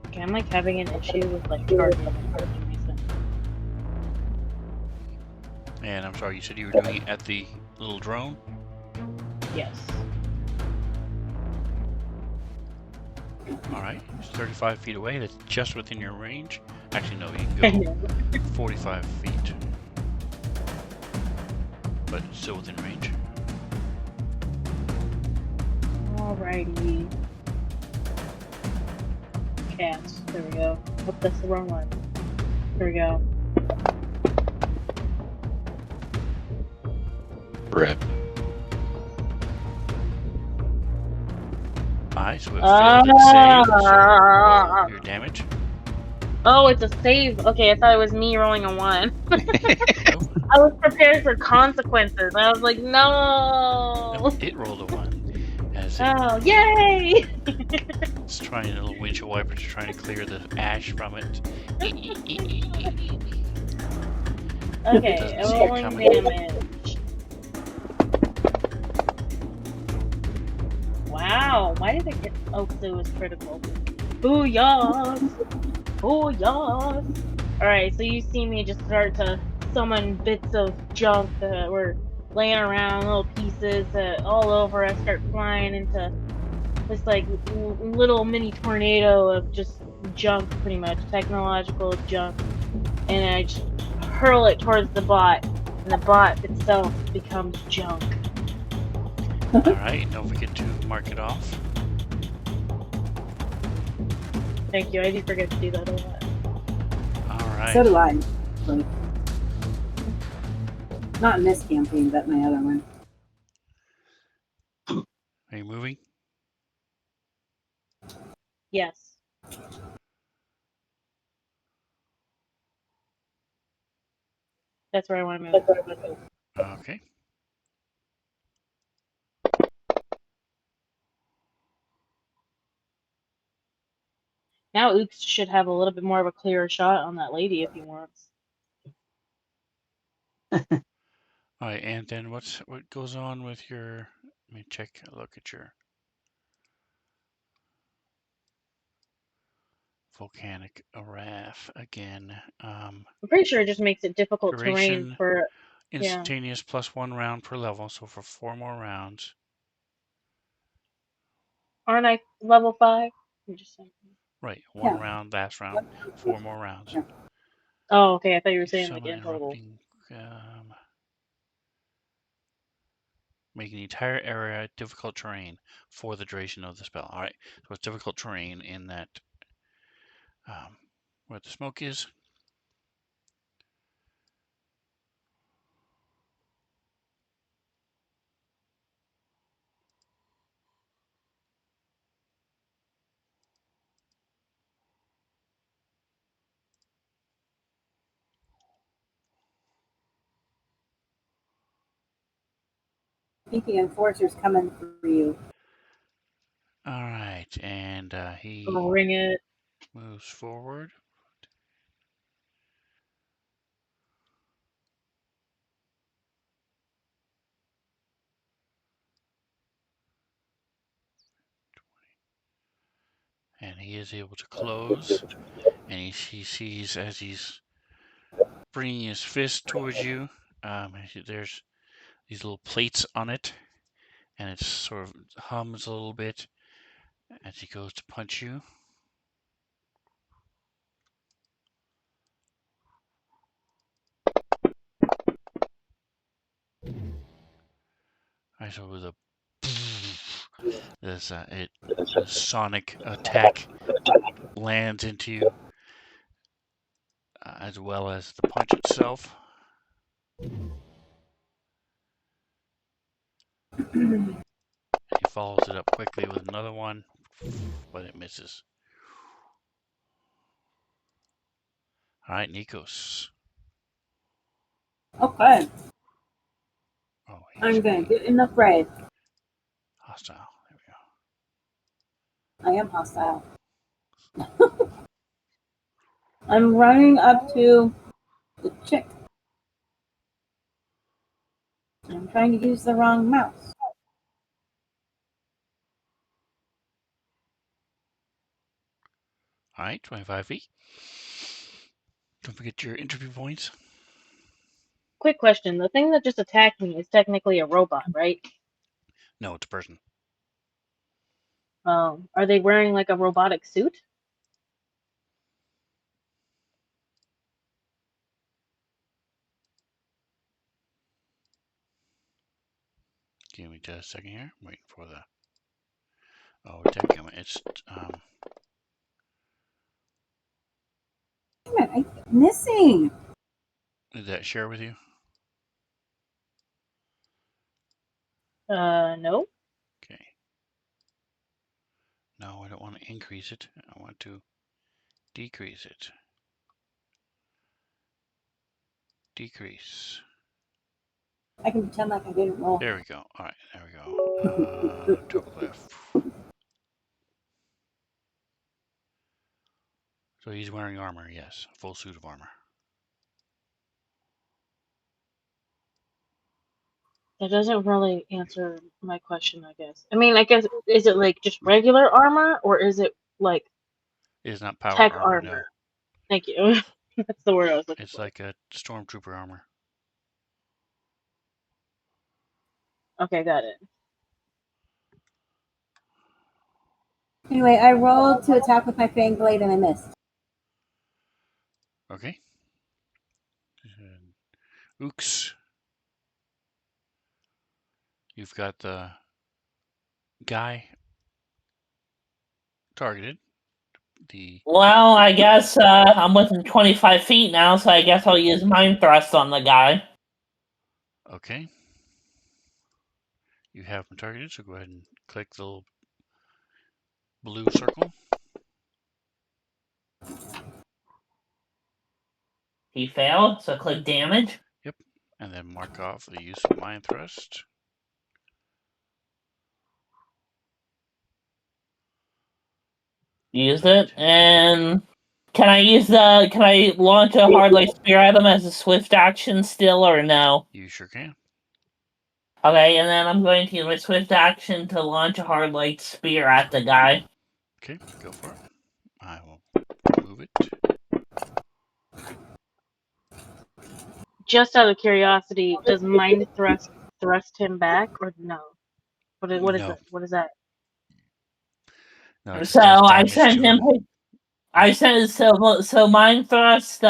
Okay, I'm like having an issue with like charging for some reason. And I'm sorry, you said you were doing it at the little drone? Yes. Alright, it's 35 feet away. That's just within your range. Actually, no, you I can know. go 45 feet. But it's still within range. Alrighty. Cast. There we go. Oh, that's the wrong one. There we go. Rip. Alright, so it failed its save, so your damage. Oh, it's a save. Okay, I thought it was me rolling a 1. I was prepared for consequences. I was like, no. No, it rolled a 1. As Oh, yay! it's trying a little windshield wiper to trying to clear the ash from it. Okay, Doesn't see it rolling coming. damage. Wow, why did it get... Oh, because it was critical. Booyah! Booyah! Alright, so you see me just start to summon bits of junk that were laying around, little pieces that all over us start flying into this like little mini tornado of just junk, pretty much technological junk, and I just hurl it towards the bot, and the bot itself becomes junk. All right, don't forget to mark it off. Thank you. I do forget to do that a lot. All right. So do I. Like, not in this campaign, but my other one. Are you moving? Yes. That's where I want to move. Okay. Now Ooks should have a little bit more of a clearer shot on that lady if he wants. All right, and then what goes on with your? Let me look at your volcanic raft again. I'm pretty sure it just makes it difficult terrain Duration for. instantaneous plus 1 round per level, so for 4 more rounds. Aren't I level 5? I'm just saying. Right, 1 Yeah. round, last round, 4 more rounds. Yeah. Oh, okay. I thought you were saying like Summon in total. interrupting, making the entire area difficult terrain for the duration of the spell. All right, so it's difficult terrain in that where the smoke is. I think the enforcer's coming for you. All right, and he Ring it. moves forward. And he is able to close. And he sees as he's bringing his fist towards you, there's these little plates on it, and it sort of hums a little bit as he goes to punch you. I saw with a this the sonic attack lands into you, as well as the punch itself. He follows it up quickly with another one, but it misses. All right, Nikos. Okay. Oh, I'm going to get in the fray. hostile. There we go. I am hostile. I'm running up to the chick. I'm trying to use the wrong mouse. All right, 25 feet. Don't forget your entropy points. Quick question. The thing that just attacked me is technically a robot, right? No, it's a person. Are they wearing like a robotic suit? Give me just a second here. I'm waiting for the. Oh, dadgummit. It's Damn it, I keep missing. Did that share with you? No. Okay. No, I don't want to increase it. I want to decrease it. Decrease. I can pretend like I didn't roll. There we go. All right, there we go. Toggleth. So he's wearing armor, yes. A full suit of armor. That doesn't really answer my question, I guess. I mean, I guess, is it like just regular armor, or is it like It is not power tech armor, armor? no. Thank you. That's the word I was looking It's for. like a stormtrooper armor. Okay, got it. Anyway, I rolled to attack with my fang blade and I missed. Okay. Ooks. You've got the guy targeted. Well, I guess I'm within 25 feet now, so I guess I'll use Mind Thrust on the guy. Okay. You have him targeted, so go ahead and click the little blue circle. He failed, so click damage. Yep. And then mark off the use of Mind Thrust. Used it, and can I launch a hard light spear at him as a swift action still, or no? You sure can. Okay, and then I'm going to use my swift action to launch a hard light spear at the guy. Okay, go for it. I will move it. Just out of curiosity, does Mind thrust him back or no? What is No. it? What is that? No, it just So does I damage sent to him. him. I send so Mind Thrust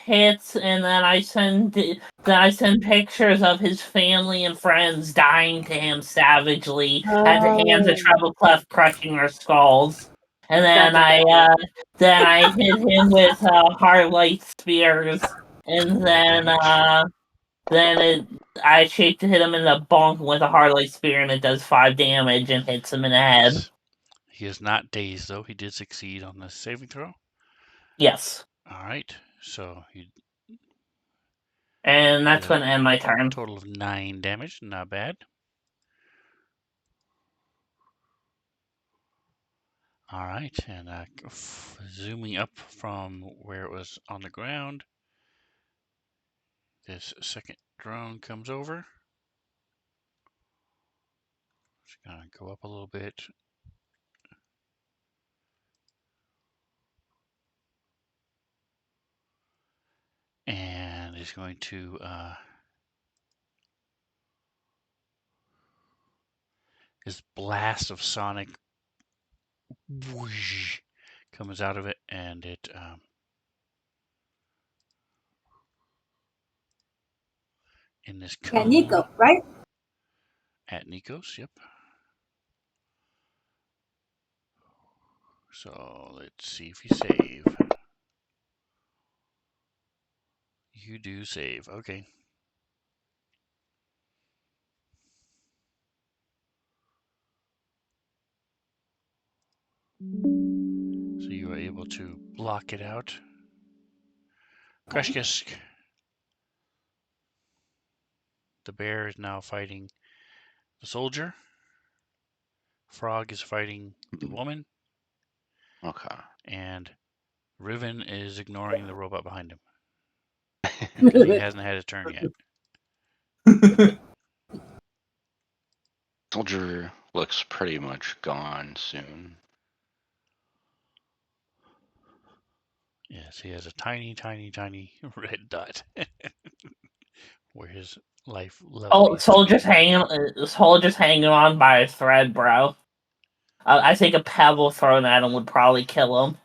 hits, and then I send pictures of his family and friends dying to him savagely at the hands of Oh, Treble Clef crushing their skulls, and then gotcha. I hit him with heart light spears, and I shape to hit him in the bonk with a heart light spear, and it does 5 damage and hits him in the head. Yes. He is not dazed, though. He did succeed on the saving throw. Yes. All right. So you. And that's going to end my turn. Total of 9 damage. Not bad. All right. And zooming up from where it was on the ground, this second drone comes over. Just going to go up a little bit. And is going to this blast of sonic whoosh, comes out of it, and it in this cone Yeah, Nico, right? at Nikos. Yep. So let's see if you save. You do save. Okay. So you are able to block it out. Kreshkisk. The bear is now fighting the soldier. Frog is fighting the woman. Okay. And Riven is ignoring the robot behind him. Because he hasn't had his turn yet. Soldier looks pretty much gone soon. Yes, he has a tiny, tiny, tiny red dot where his life level is. Soldier's hanging on by a thread, bro. I think a pebble thrown at him would probably kill him.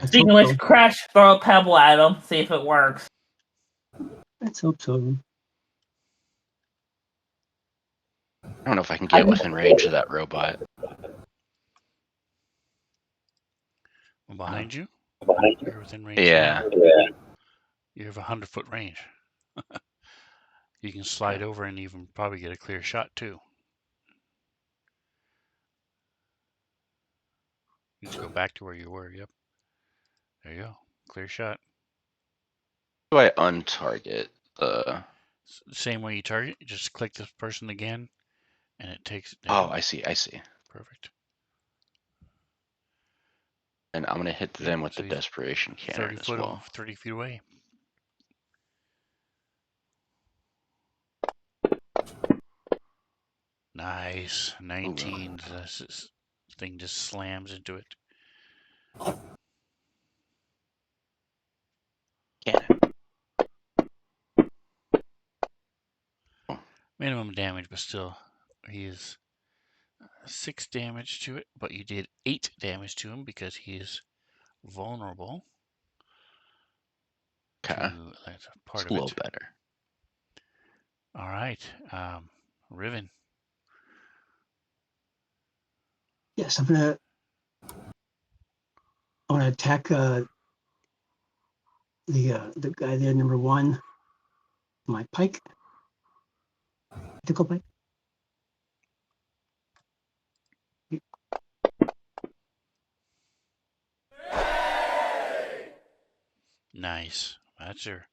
Speaking of which, Crash, throw a pebble at him, see if it works. Let's hope so. I don't know if I can get within range of that robot. Behind you? You're within range. Yeah. You have 100-foot range. You can slide over and even probably get a clear shot too. You just go back to where you were. Yep. There you go. Clear shot. How do I untarget the? Same way you target. You just click this person again, and it takes it Oh, down. I see. I see. Perfect. And I'm gonna hit them with so the desperation cannon as well. 30 feet away. Nice. 19. This thing just slams into it. Cannon. Minimum damage, but still, he is 6 damage to it, but you did 8 damage to him because he is vulnerable. Okay. That's a part It's of a little it. better. All right. Riven. Yes, I'm gonna attack the guy there, number 1. My pike. Tickle pike. Nice. That's your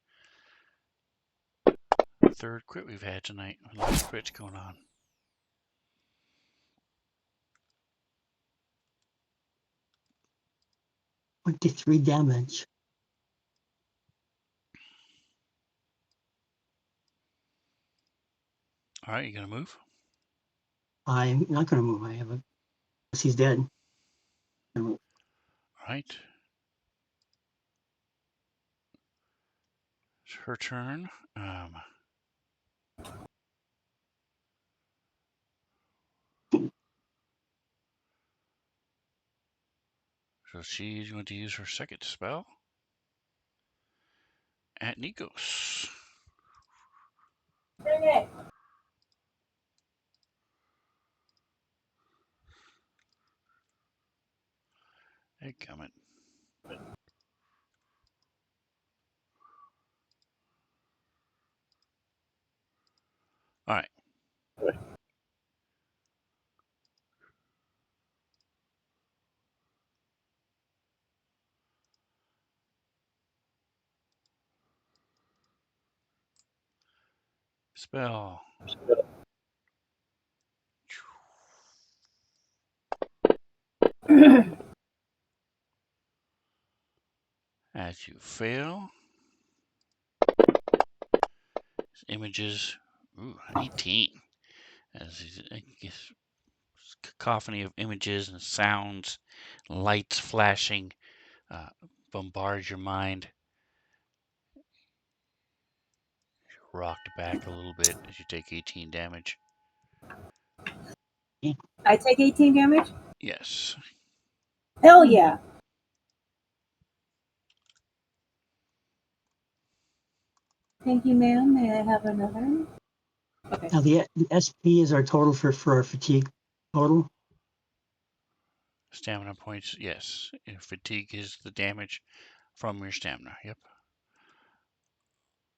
3rd crit we've had tonight. A lot of crits going on. $23 damage. All right, you gonna move? I'm not gonna move. He's dead. All right. It's her turn. So she's going to use her 2nd spell at Nikos. Bring it. Hey, coming. All right. Spell. As you fail, images. Ooh, 18. As these cacophony of images and sounds, lights flashing, bombard your mind. You're rocked back a little bit as you take 18 damage. I take 18 damage? Yes. Hell yeah. Thank you, ma'am. May I have another? Okay. Now the SP is our total for our fatigue total. Stamina points, yes. Fatigue is the damage from your stamina. Yep.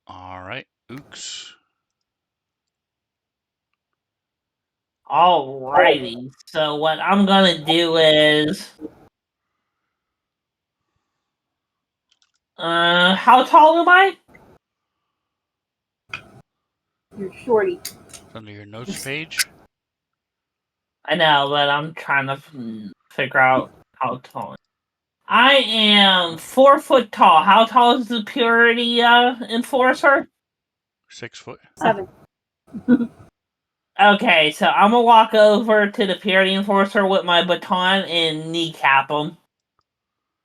All right, Ooks. Alrighty. So what I'm gonna do is, how tall am I? You're shorty. It's under your notes page. I know, but I'm trying to figure out how tall. I am 4 foot tall. How tall is the purity enforcer? 6 foot. 7. Okay, so I'm gonna walk over to the purity enforcer with my baton and kneecap him.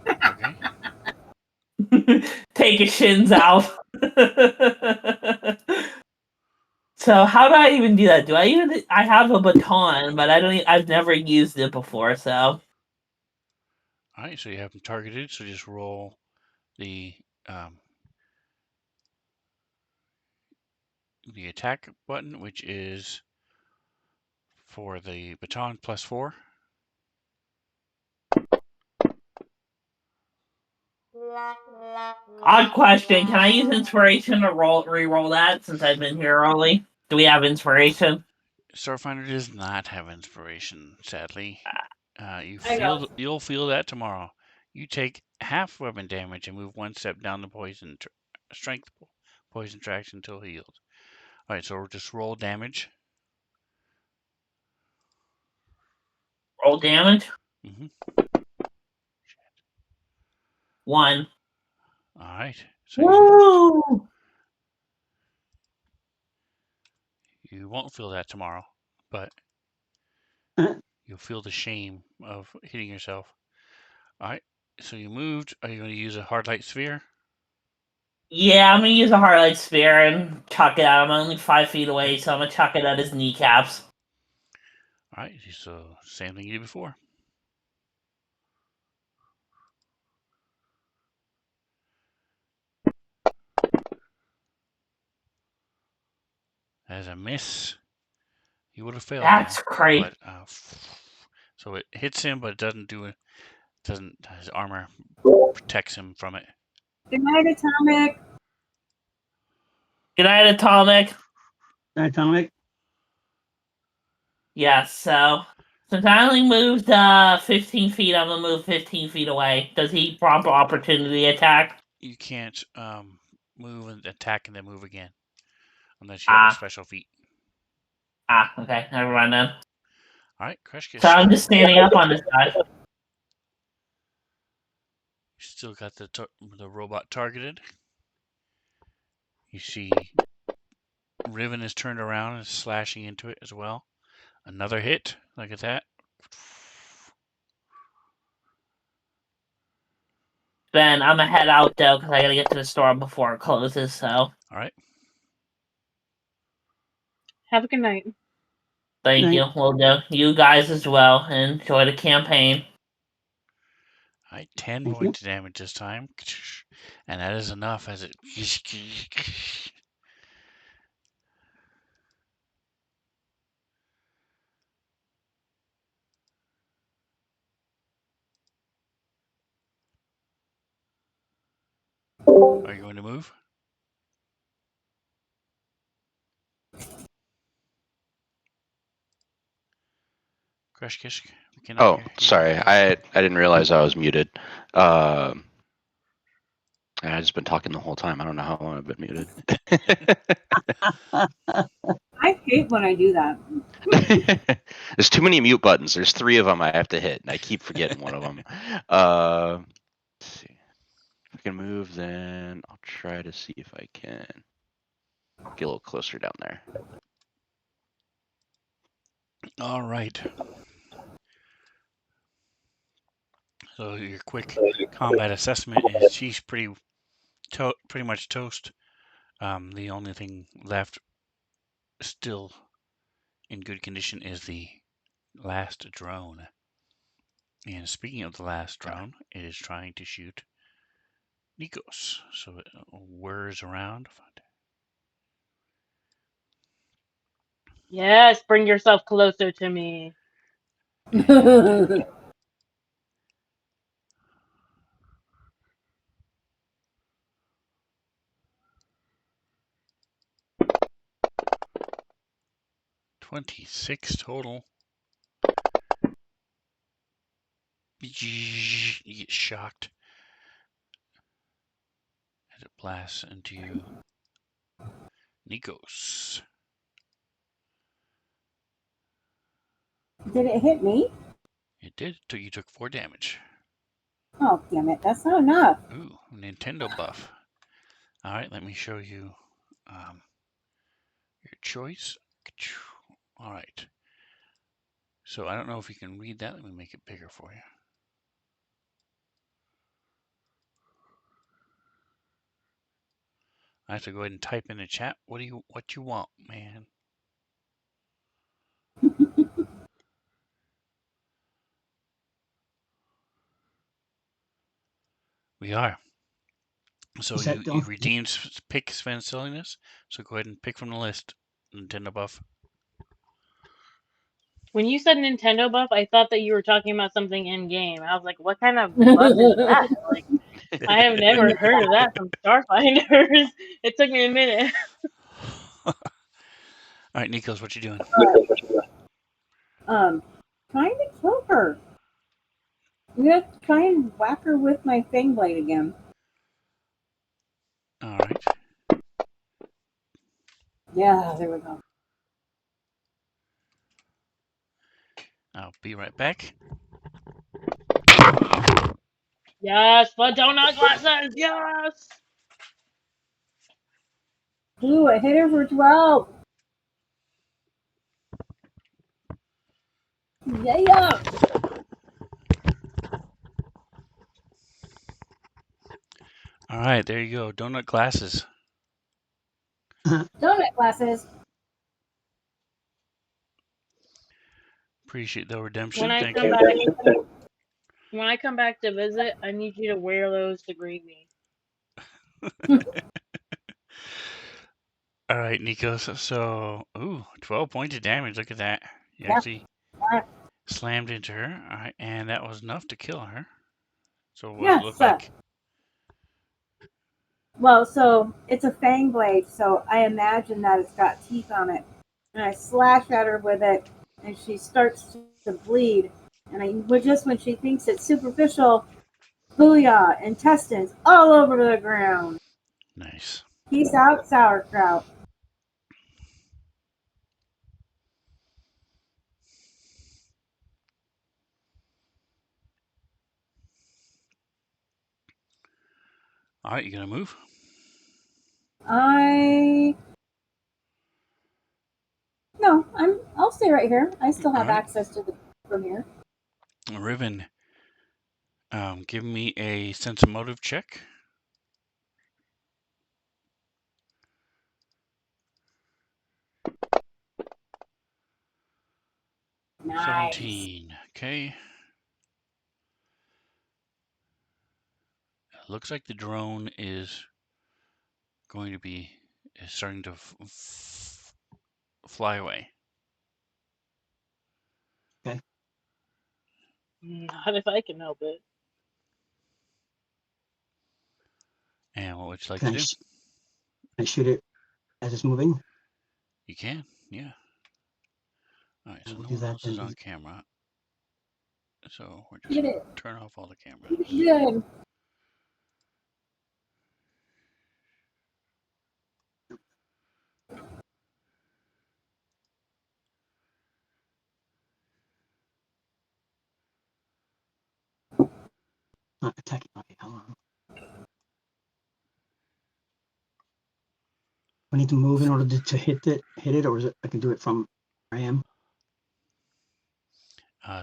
Okay. Take his shins out. So how do I even do that? I have a baton, but I've never used it before, so. All right, so you have them targeted. So just roll the attack button, which is for the baton +4. Odd question. Can I use inspiration to re-roll that since I've been here early? Do we have inspiration? Starfinder does not have inspiration, sadly. You'll know. feel that tomorrow. You take half weapon damage and move 1 step down the strength poison tracks until healed. All right, so we'll just roll damage. Roll damage. Mm-hmm. 1. All right. So Woo! you won't feel that tomorrow, but you'll feel the shame of hitting yourself. All right. So you moved. Are you going to use a hard light sphere? Yeah, I'm gonna use a Heartlight Spear and chuck it at him. I'm only 5 feet away, so I'm gonna chuck it at his kneecaps. All right, so same thing you did before. As a miss, he would have failed. That's though, crazy. But so it hits him, but it doesn't do it. Doesn't his armor protects him from it? Good night, Atomic. Good night, Atomic. Atomic. Yes, so since I only moved 15 feet, I'm gonna move 15 feet away. Does he prompt opportunity attack? You can't move and attack and then move again, unless you have a special feat. Okay, never mind then. All right, Crush Kiss. So I'm just standing up on this guy. Still got the robot targeted. You see, Riven is turned around and is slashing into it as well. Another hit. Look at that. Then I'm gonna head out though because I gotta get to the store before it closes. So. All right. Have a good night. Thank you. Will do. You guys as well. Enjoy the campaign. All right, 10 points of damage this time. And that is enough as it. Are you going to move? Crush Kiss. Oh, sorry. I didn't realize I was muted. And I've just been talking the whole time. I don't know how long I've been muted. I hate when I do that. There's too many mute buttons. There's 3 of them I have to hit, and I keep forgetting one of them. Let's see. If I can move, then I'll try to see if I can get a little closer down there. All right. So your quick combat assessment is she's pretty much toast. The only thing left still in good condition is the last drone. And speaking of the last drone, it is trying to shoot Nikos. So it whirs around. Yes, bring yourself closer to me. And 26 total. You get shocked as it blasts into Nikos. Did it hit me? It did. You took 4 damage. Oh, damn it. That's not enough. Ooh, Nintendo buff. All right, let me show you your choice. All right. So I don't know if you can read that. Let me make it bigger for you. I have to go ahead and type in the chat. What you want, man? We are. So you redeemed pick Sven Silliness. So go ahead and pick from the list. Nintendo buff. When you said Nintendo buff, I thought that you were talking about something in game. I was like, what kind of buff is that? Like, I have never heard of that from Starfinders. It took me a minute. All right, Nikos, what you doing? Trying to kill her. I'm gonna try and whack her with my fang blade again. All right. Yeah, there we go. I'll be right back. Yes, but donut glasses. Yes. Ooh, I hit her for 12. Yeah. All right, there you go. Donut glasses. Donut glasses. Appreciate the redemption. When I Thank come you. back, when I come back to visit, I need you to wear those to greet me. All right, Nico. So, ooh, 12 points of damage. Look at that. You Yeah. actually slammed into her. All right, and that was enough to kill her. So, what does it look like? Well, so it's a fang blade, so I imagine that it's got teeth on it. And I slash at her with it, and she starts to bleed. And just when she thinks it's superficial, booyah, intestines all over the ground. Nice. Peace out, sauerkraut. All right, you gonna move? No, I'll stay right here. I still have All right. access to from here. Riven, give me a sense of motive check. Nice. 17. Okay. It looks like the drone is going to be starting to fly away. Not if I can help it. And what would you like Can to do? Can I shoot it as it's moving? You can, yeah. All right, so We'll no do one that else is then. on camera. So we're just going to turn off all the cameras. Good. Not attacking. Okay, hold on. I need to move in order to hit it, or is it I can do it from where I am?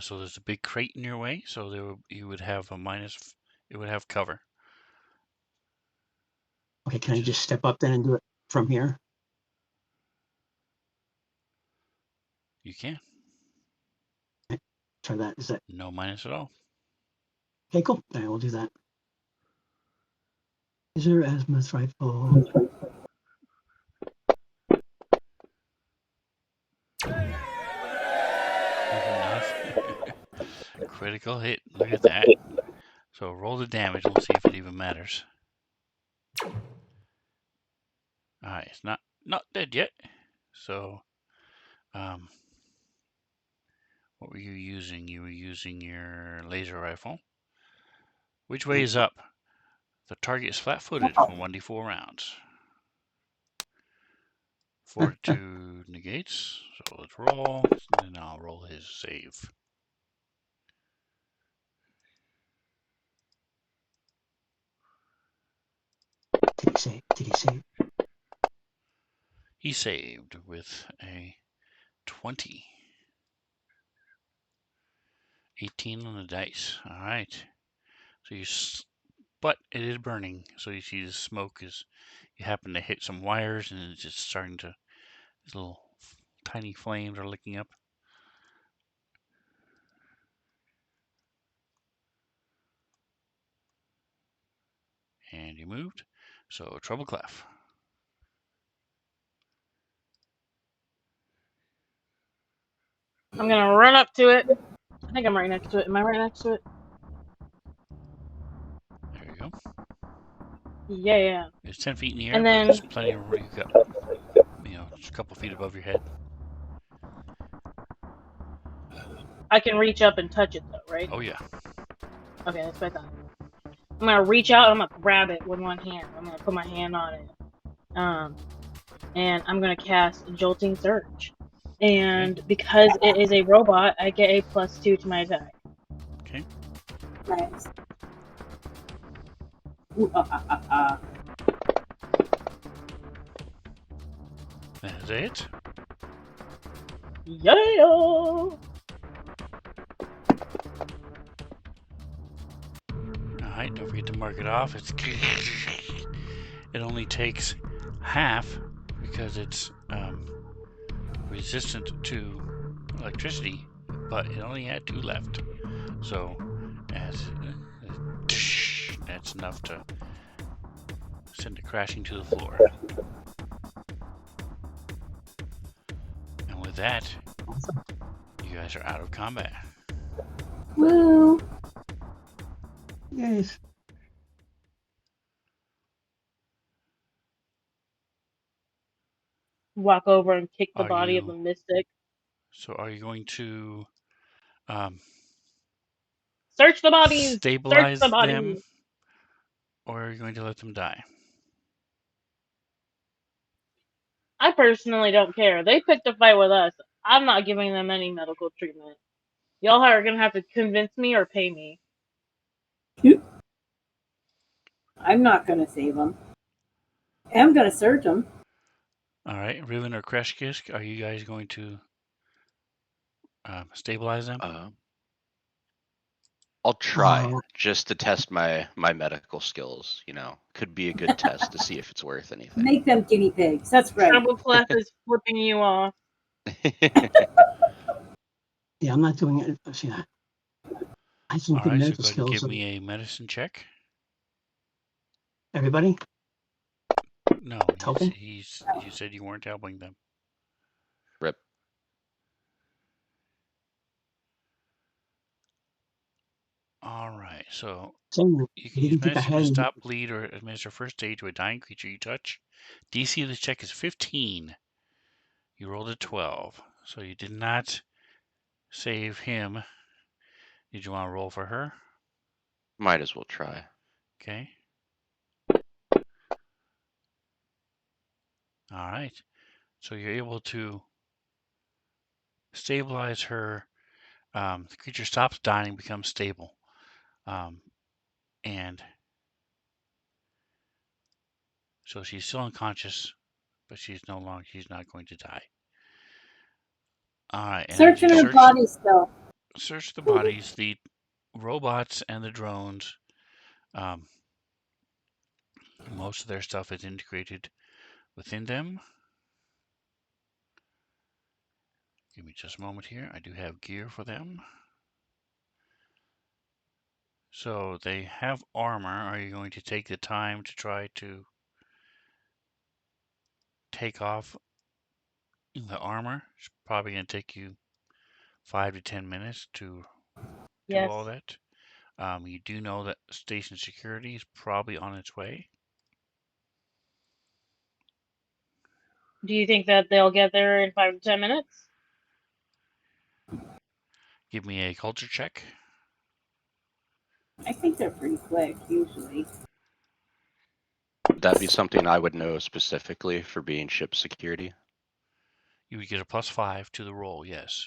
So there's a big crate in your way, so you would have a minus. It would have cover. Okay, can I just step up then and do it from here? You can. Try that. Is that no minus at all? Okay, cool. I will do that. Laser azimuth rifle. Critical hit. Look at that. So roll the damage. We'll see if it even matters. Alright, it's not dead yet. So, what were you using? You were using your laser rifle. Which way is up? The target is flat-footed for 1d4 rounds. Fortitude negates. So let's roll, and then I'll roll his save. Did he save? He saved with a 20. 18 on the dice. All right. So but it is burning. So you see the smoke is, you happen to hit some wires and it's just starting to, these little tiny flames are licking up. And you moved. So Trouble Clef. I'm gonna run up to it. I think I'm right next to it. Am I right next to it? There you go. Yeah. It's 10 feet in the air, And then but there's plenty of room. You've got, just a couple feet above your head. I can reach up and touch it though, right? Oh yeah. Okay, that's what I thought. I'm gonna reach out. I'm gonna grab it with one hand. I'm gonna put my hand on it. And I'm gonna cast Jolting Surge. And because it is a robot, I get a +2 to my attack. Okay. Nice. That's it. Yeah. Alright, don't forget to mark it off. It only takes half because it's resistant to electricity, but it only had 2 left. So that's enough to send it crashing to the floor. And with that, you guys are out of combat. Woo! Yes. Walk over and kick the Are body of you- the mystic. So are you going to Search the bodies! stabilize Search the them, bodies! or are you going to let them die? I personally don't care. They picked a fight with us. I'm not giving them any medical treatment. Y'all are gonna have to convince me or pay me. I'm not gonna save them. I'm gonna search them. All right, Riven or Kreshkisk, are you guys going to stabilize them? I'll try just to test my medical skills. You know, could be a good test to see if it's worth anything. Make them guinea pigs. That's right. Treble clef is flipping you off. Yeah, I'm not doing it. See, I have some All good right, so medical go ahead and skills. give me a medicine check. Everybody? No, Helping? you said you weren't helping them. Rip. All right, so Saying you I can use didn't think I medicine had to any. stop bleed or administer first aid to a dying creature you touch. DC of the check is 15. You rolled a 12, so you did not save him. Did you want to roll for her? Might as well try. Okay. All right. So you're able to stabilize her. The creature stops dying, becomes stable. And so she's still unconscious, but she's not going to die. All right. And as you Searching her body still. search the bodies, the robots and the drones, most of their stuff is integrated within them. Give me just a moment here. I do have gear for them. So they have armor. Are you going to take the time to try to take off the armor? It's probably going to take you 5 to 10 minutes to do Yes. all that. You do know that station security is probably on its way. Do you think that they'll get there in 5 to 10 minutes? Give me a culture check. I think they're pretty quick usually. Would that be something I would know specifically for being ship security? You would get a +5 to the roll, yes.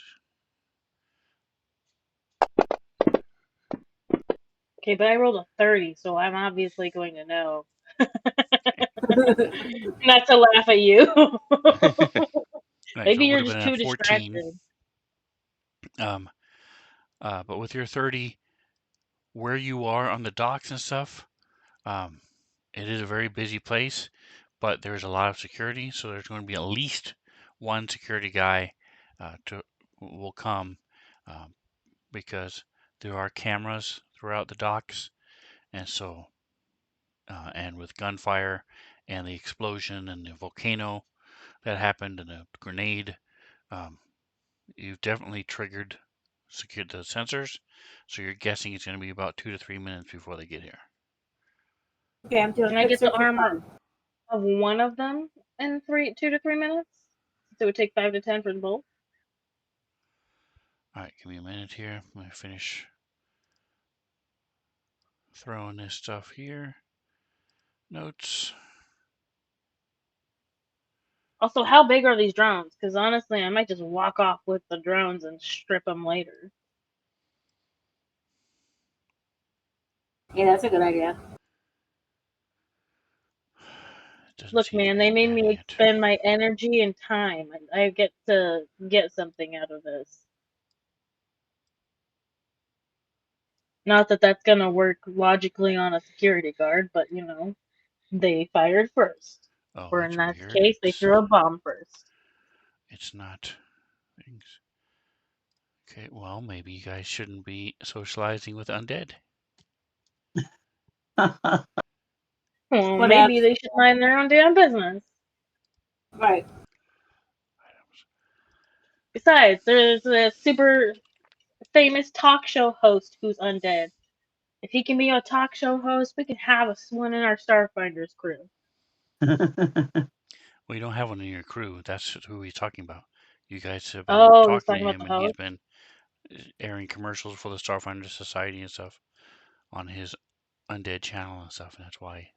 Okay, but I rolled a 30, so I'm obviously going to know. Not to laugh at you. Right, Maybe so you're it would just have too been a 14. distracted. But with your 30, where you are on the docks and stuff, it is a very busy place, but there's a lot of security, so there's going to be at least one security guy will come because there are cameras throughout the docks, and so and with gunfire and the explosion and the volcano that happened and the grenade, you've definitely triggered the sensors, so you're guessing it's going to be about 2 to 3 minutes before they get here. Okay, I'm doing Can I quick get the search of armor fun. of one of them in 2 to 3 minutes? So it would take 5 to 10 for the both. All right, give me a minute here. I'm going to finish throwing this stuff here. Notes. Also, how big are these drones? Because honestly, I might just walk off with the drones and strip them later. Yeah, that's a good idea. Look, man, they made me expend my energy and time. I get to get something out of this. Not that that's gonna work logically on a security guard, but you know, they fired first. Oh, or that's in that weird. case, they threw a bomb first. It's not things. Okay, well, maybe you guys shouldn't be socializing with undead. Well, What maybe else? they should mind their own damn business. Right. Besides, there's a super famous talk show host who's undead. If he can be a talk show host, we can have one in our Starfinders crew. Well, you don't have one in your crew. That's who he's talking about. You guys have been Oh, he's talking to talking about him, the and he's host. been airing commercials for the Starfinder Society and stuff on his undead channel and stuff, and that's why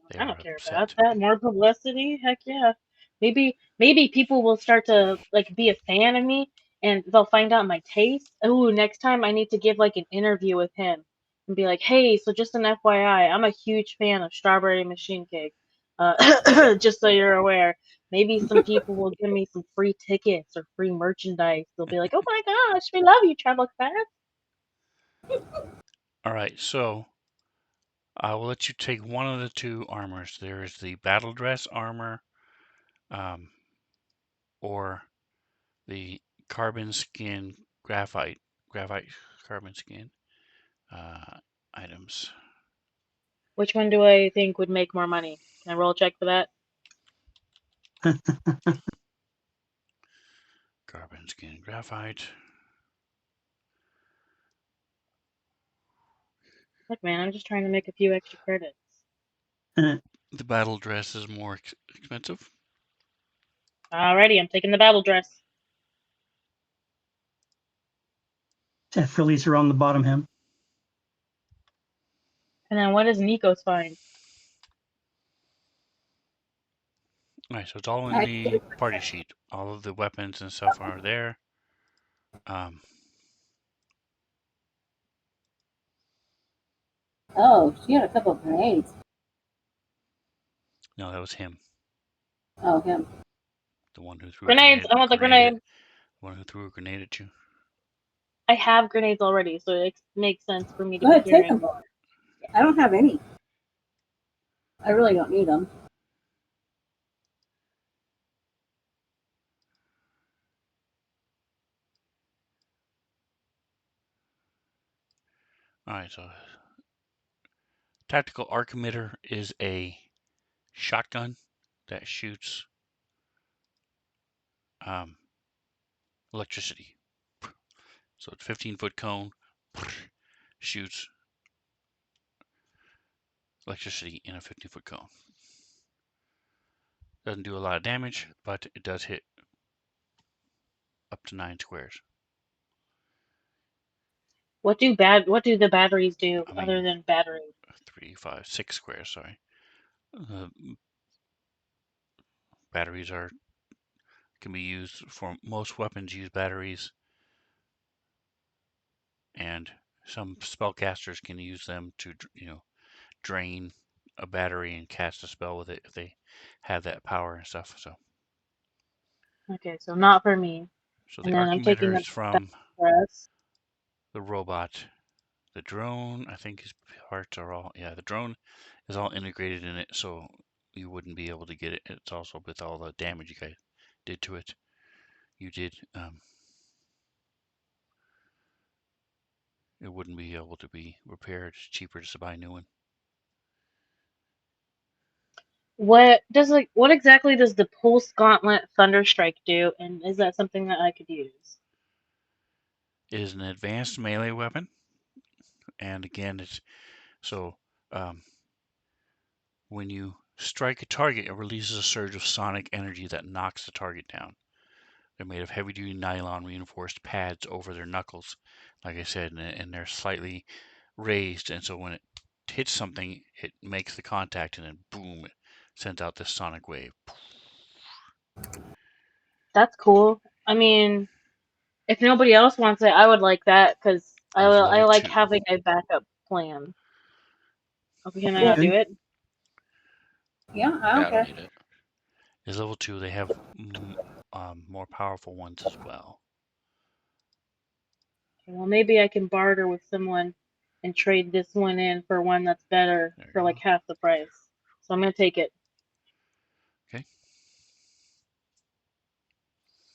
they I are don't care about upset. that. More publicity? Heck yeah. Maybe people will start to like be a fan of me and they'll find out my taste. Ooh, next time I need to give like an interview with him and be like, hey, so just an FYI, I'm a huge fan of strawberry machine cake. Just so you're aware. Maybe some people will give me some free tickets or free merchandise. They'll be like, oh my gosh, we love you, Travel Fest. All right, so I will let you take one of the two armors. There is the battle dress armor, or the carbon skin graphite carbon skin items. Which one do I think would make more money? Can I roll a check for that? Carbon skin graphite. Look, man, I'm just trying to make a few extra credits. The battle dress is more expensive. Alrighty, I'm taking the battle dress. That frillies are on the bottom hem. And then what does Nico's find? Alright, so it's all in the party sheet. All of the weapons and stuff are there. Oh, she had a couple of grenades. No, that was him. Oh, him. The one who threw Grenades! I want the grenade! The one who threw a grenade at you. I have grenades already, so it makes sense for me to Go be ahead, take carrying. them. I don't have any. I really don't need them. Alright, so tactical arc emitter is a shotgun that shoots electricity. So it's 15-foot cone, shoots electricity in a 15-foot cone. Doesn't do a lot of damage, but it does hit up to 9 squares. What do the batteries do I other mean, than batteries? 3, 5, 6 squares, sorry. Batteries can be used for most weapons. Use batteries, and some spellcasters can use them to drain a battery and cast a spell with it if they have that power and stuff. So Okay, so not for me. so And the then arc I'm taking emitter the is from dress. the robot. The drone, I think his parts are all, yeah, the drone is all integrated in it, so you wouldn't be able to get it. It's also with all the damage you guys did to it. You did, it wouldn't be able to be repaired. It's cheaper just to buy a new one. What exactly does the Pulse Gauntlet Thunderstrike do, and is that something that I could use? It is an advanced melee weapon, and again, it's so when you strike a target, it releases a surge of sonic energy that knocks the target down. They're made of heavy-duty nylon reinforced pads over their knuckles, like I said, and they're slightly raised, and so when it hits something, it makes the contact, and then boom, it sends out this sonic wave. That's cool. I mean, if nobody else wants it, I would like that because I It's level like 2. having a backup plan. Okay, can I Yeah. not do it? Yeah, I Yeah, don't I care. don't need it. It's level 2. They have more powerful ones as well. Okay, well, maybe I can barter with someone and trade this one in for one that's better There you for like go. half the price. So I'm gonna take it. Okay.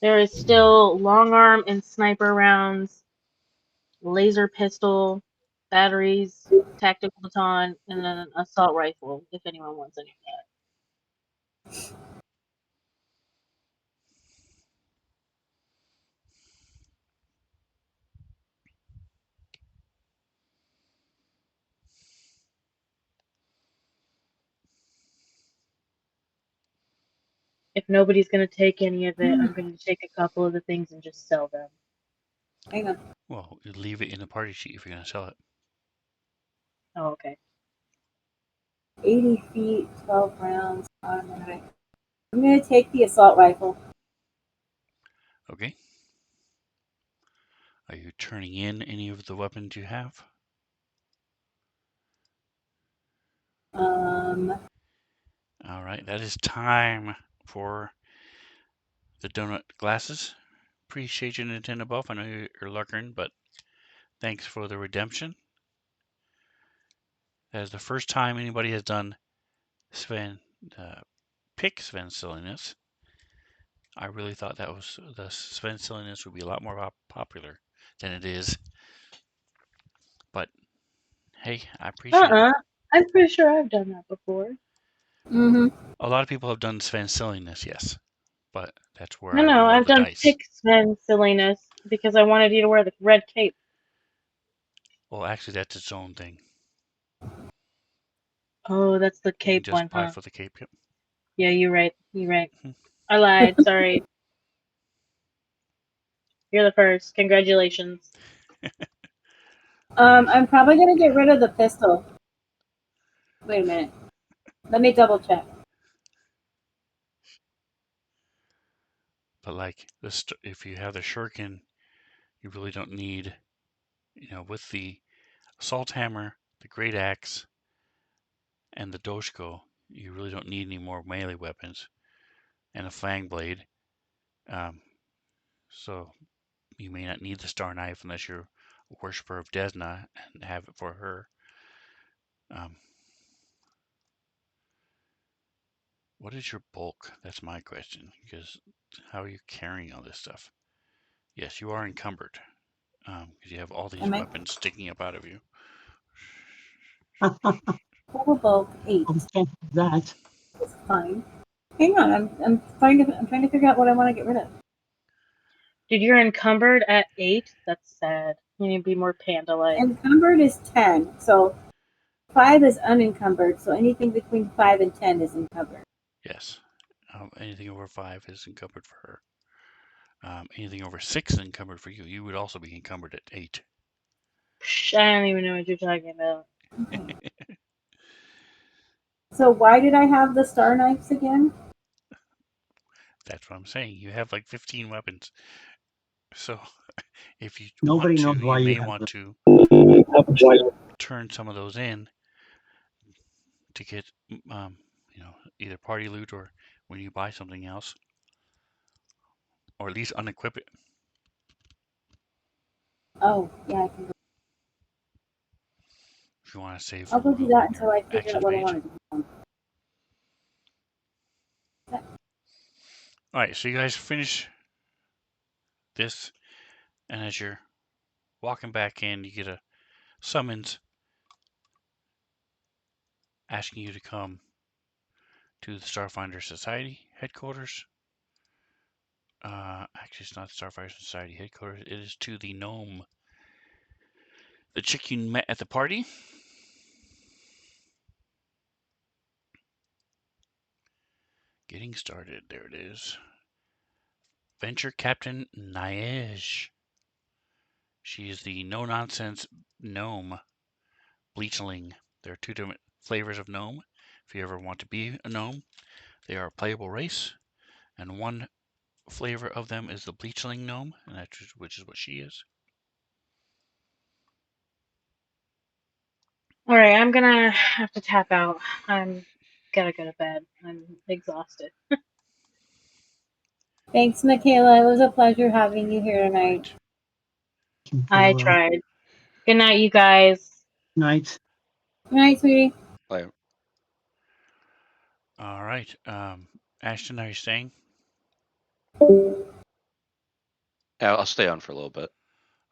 There is still long arm and sniper rounds, laser pistol, batteries, tactical baton, and then an assault rifle, if anyone wants any of that. If nobody's going to take any of it, I'm going to take a couple of the things and just sell them. Hang on. Well, you leave it in the party sheet if you're going to sell it. Oh, okay. 80 feet, 12 rounds, automatic. I'm going to take the assault rifle. Okay. Are you turning in any of the weapons you have? All right, that is time for the donut glasses. Appreciate you, Nintendo Buff. I know you're lurking, but thanks for the redemption. That is the first time anybody has done pick Sven silliness. I really thought that was the Sven silliness would be a lot more popular than it is. But hey, I appreciate it. I'm pretty sure I've done that before. Mm-hmm. A lot of people have done Sven silliness, yes. But that's where No, I roll I've the done dice. pick Sven silliness because I wanted you to wear the red cape. Well, actually, that's its own thing. Oh, that's the You can cape just one, buy huh? for the cape. Yep. Yeah, you're right. I lied. Sorry. You're the first. Congratulations. I'm probably going to get rid of the pistol. Wait a minute. Let me double check. But like if you have the shuriken, you really don't need, with the assault hammer, the great axe, and the doshko, you really don't need any more melee weapons, and a fang blade. So you may not need the star knife unless you're a worshiper of Desna and have it for her. What is your bulk? That's my question. Because how are you carrying all this stuff? Yes, you are encumbered. Because you have all these weapons sticking up out of you. Total bulk 8. I can't do that. It's fine. Hang on. I'm trying to figure out what I want to get rid of. Dude, you're encumbered at 8? That's sad. You need to be more panda-like. Encumbered is 10. So 5 is unencumbered. So anything between 5 and 10 is encumbered. Yes. Anything over 5 is encumbered for her. Anything over 6 is encumbered for you. You would also be encumbered at 8. Psh, I don't even know what you're talking about. Okay. So why did I have the star knives again? That's what I'm saying. You have like 15 weapons. So if you Nobody want knows to, why you you may have want them. to turn some of those in to get, either party loot or when you buy something else, or at least unequip it. Oh, yeah, I can go. If you want to save I'll go room do on that until your I figure actions out what I page. want to do. All right, so you guys finish this, and as you're walking back in, you get a summons asking you to come to the Starfinder Society headquarters. Actually, it's not the Starfinder Society headquarters. It is to the gnome, the chick you met at the party. Getting started. There it is. Venture Captain Nightarch. She is the no-nonsense gnome bleachling. There are 2 different flavors of gnome. If you ever want to be a gnome, they are a playable race, and one flavor of them is the bleachling gnome, and which is what she is. All right, I'm gonna have to tap out. I'm gotta go to bed. I'm exhausted. Thanks, Michaela. It was a pleasure having you here tonight. I tried. Good night, you guys. Night. Good night, sweetie. Like, All right. Ashton, are you staying? I'll stay on for a little bit.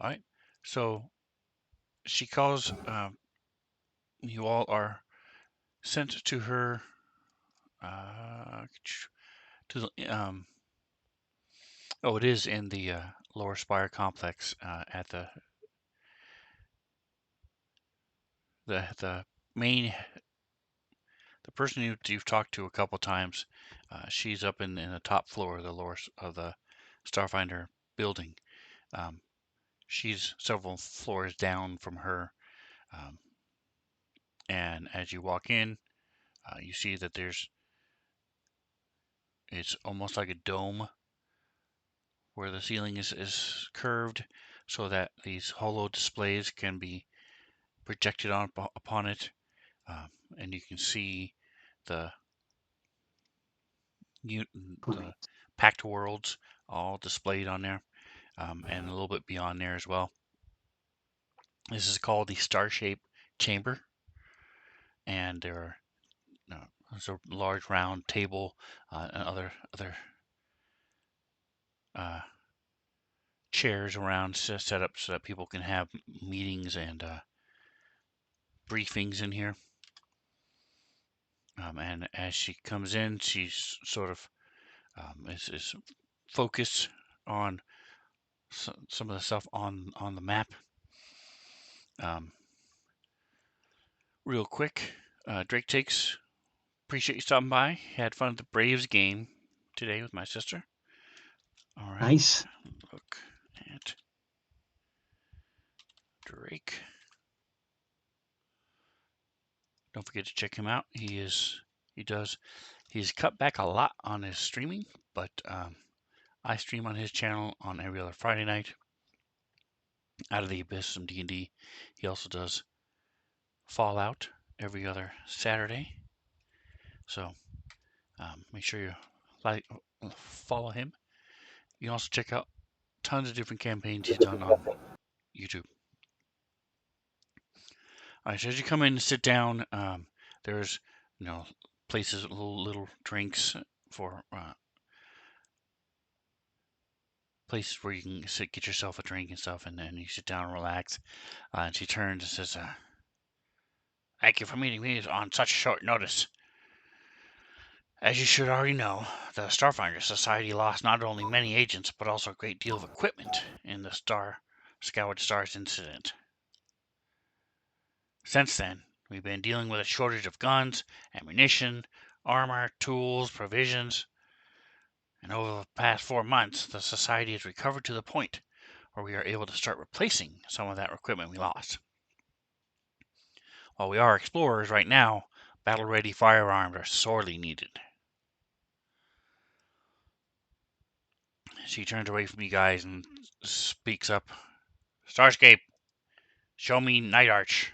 All right. So she calls. You all are sent to her. To the Oh, it is in the Lower Spire complex at the main. The person you've talked to a couple times, she's up in the top floor of the Starfinder building. She's several floors down from her, um, and as you walk in, you see that it's almost like a dome where the ceiling is curved, so that these holo displays can be projected upon it, and you can see the the Great. packed worlds all displayed on there, and a little bit beyond there as well. This is called the Star-shaped chamber, and there's a large round table and other chairs around set up so that people can have meetings and briefings in here. And as she comes in, she's sort of is focused on some of the stuff on the map. Real quick, Drake takes. Appreciate you stopping by. Had fun at the Braves game today with my sister. All right. Nice. Look at Drake. Don't forget to check him out. He's cut back a lot on his streaming, but I stream on his channel on every other Friday night. Out of the Abyss, some D&D. He also does Fallout every other Saturday. So make sure you follow him. You can also check out tons of different campaigns he's done on YouTube. All right, so as you come in and sit down, there's places, little drinks for places where you can sit, get yourself a drink and stuff, and then you sit down and relax. And she turns and says, "Thank you for meeting me on such short notice. As you should already know, the Starfinder Society lost not only many agents, but also a great deal of equipment in the Scoured Stars incident. Since then, we've been dealing with a shortage of guns, ammunition, armor, tools, provisions, and over the past 4 months, the Society has recovered to the point where we are able to start replacing some of that equipment we lost. While we are explorers right now, battle-ready firearms are sorely needed." She turns away from you guys and speaks up. "Starscape, show me Nightarch."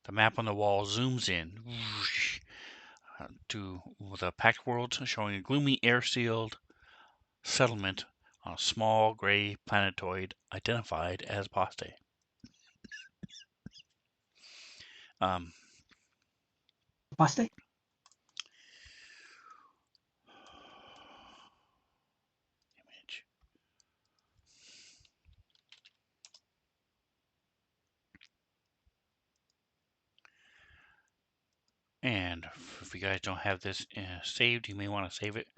The map on the wall zooms in to the packed world, showing a gloomy air-sealed settlement on a small gray planetoid identified as Poste. Paste? Image. And if you guys don't have this saved, you may want to save it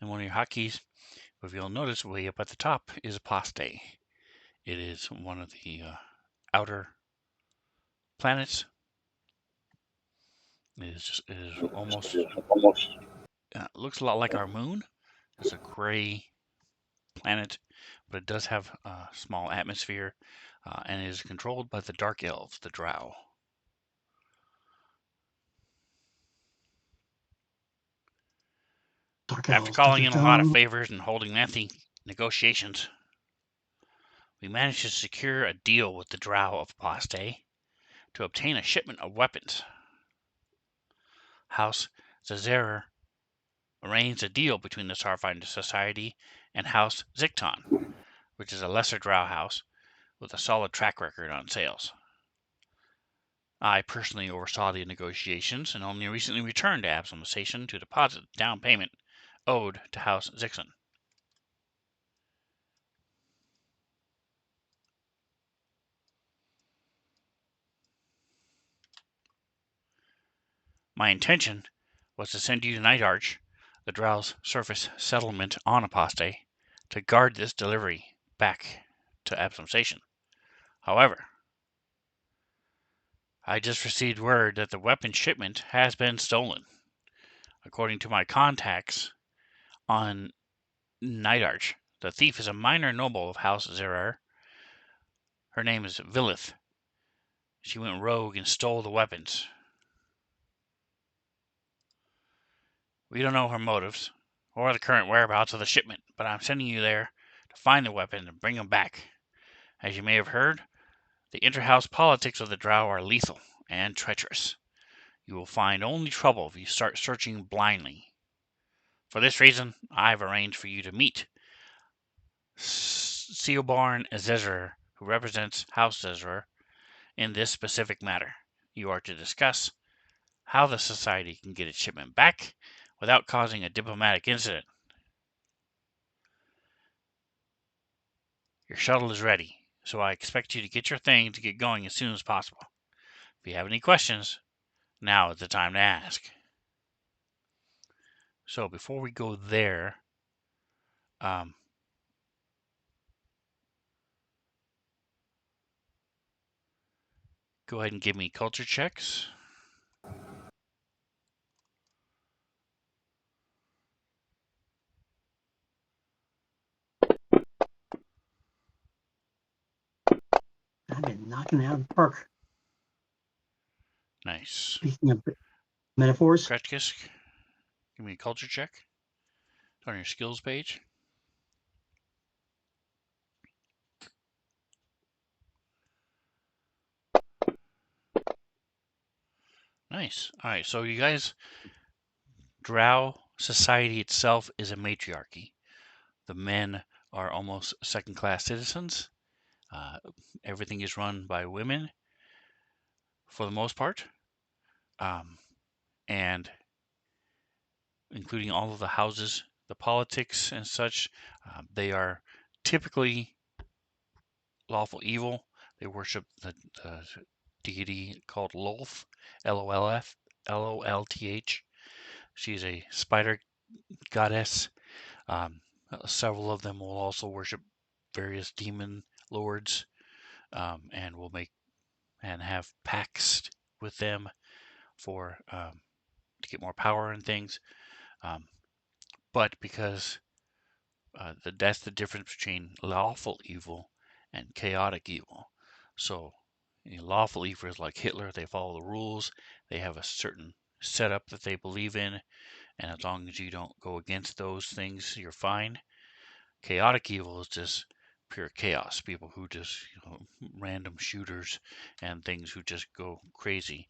in one of your hotkeys. But if you'll notice, way up at the top is Poste. It is one of the outer planets. It is almost looks a lot like our moon. It's a gray planet, but it does have a small atmosphere, and it is controlled by the Dark Elves, the drow. Dark After elves. calling in a lot of favors and holding lengthy negotiations, we managed to secure a deal with the drow of Poste to obtain a shipment of weapons. House Zazerer arranged a deal between the Starfinder Society and House Zicton, which is a lesser drow house with a solid track record on sales. I personally oversaw the negotiations and only recently returned to Absalom Station to deposit the down payment owed to House Zixon. My intention was to send you to Nightarch, the Drow's surface settlement on Aposte, to guard this delivery back to Absalom Station. However, I just received word that the weapon shipment has been stolen. According to my contacts on Nightarch, the thief is a minor noble of House Zerer. Her name is Villith. She went rogue and stole the weapons. We don't know her motives or the current whereabouts of the shipment, but I'm sending you there to find the weapon and bring them back. As you may have heard, the interhouse politics of the drow are lethal and treacherous. You will find only trouble if you start searching blindly. For this reason, I've arranged for you to meet Seobarn Zezer, who represents House Zezer, in this specific matter. You are to discuss how the society can get its shipment back without causing a diplomatic incident. Your shuttle is ready, so I expect you to get your thing to get going as soon as possible. If you have any questions, now is the time to ask. So before we go there, go ahead and give me culture checks. I've been knocking it out of the park. Nice. Speaking of metaphors, Kretkisk, give me a culture check. It's on your skills page. Nice. All right, so you guys, Drow society itself is a matriarchy. The men are almost second-class citizens. Everything is run by women for the most part, and including all of the houses, the politics and such. They are typically lawful evil. They worship the deity called Lolth, Lolf, Lolth. She's a spider goddess. Several of them will also worship various demon lords, and will make and have pacts with them for to get more power and things. But because that's the difference between lawful evil and chaotic evil. So lawful evil is like Hitler. They follow the rules. They have a certain setup that they believe in, and as long as you don't go against those things, you're fine. Chaotic evil is just pure chaos. People who just random shooters and things who just go crazy,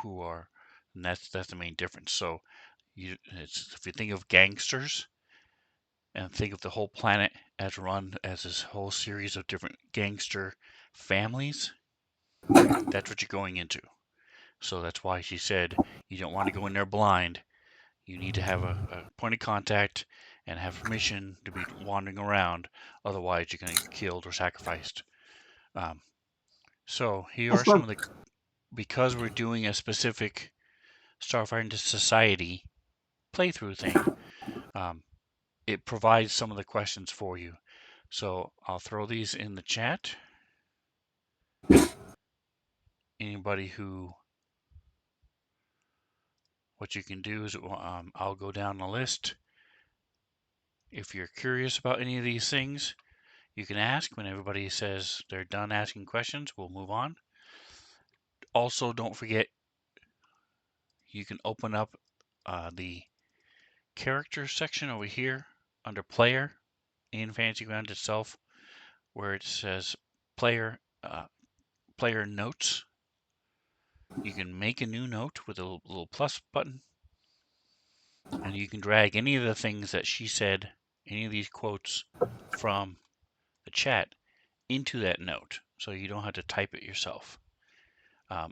who are, and that's the main difference. So if you think of gangsters and think of the whole planet as run as this whole series of different gangster families, that's what you're going into. So that's why she said you don't want to go in there blind. You need to have a point of contact and have permission to be wandering around. Otherwise, you're going to get killed or sacrificed. So here are some of the, because we're doing a specific Starfinder Society playthrough thing, it provides some of the questions for you. So I'll throw these in the chat. Anybody who, what you can do is I'll go down the list. If you're curious about any of these things, you can ask. When everybody says they're done asking questions, we'll move on. Also, don't forget, you can open up the character section over here under player in Fantasy Ground itself, where it says player notes. You can make a new note with a little plus button, and you can drag any of the things that she said, any of these quotes from the chat into that note, so you don't have to type it yourself.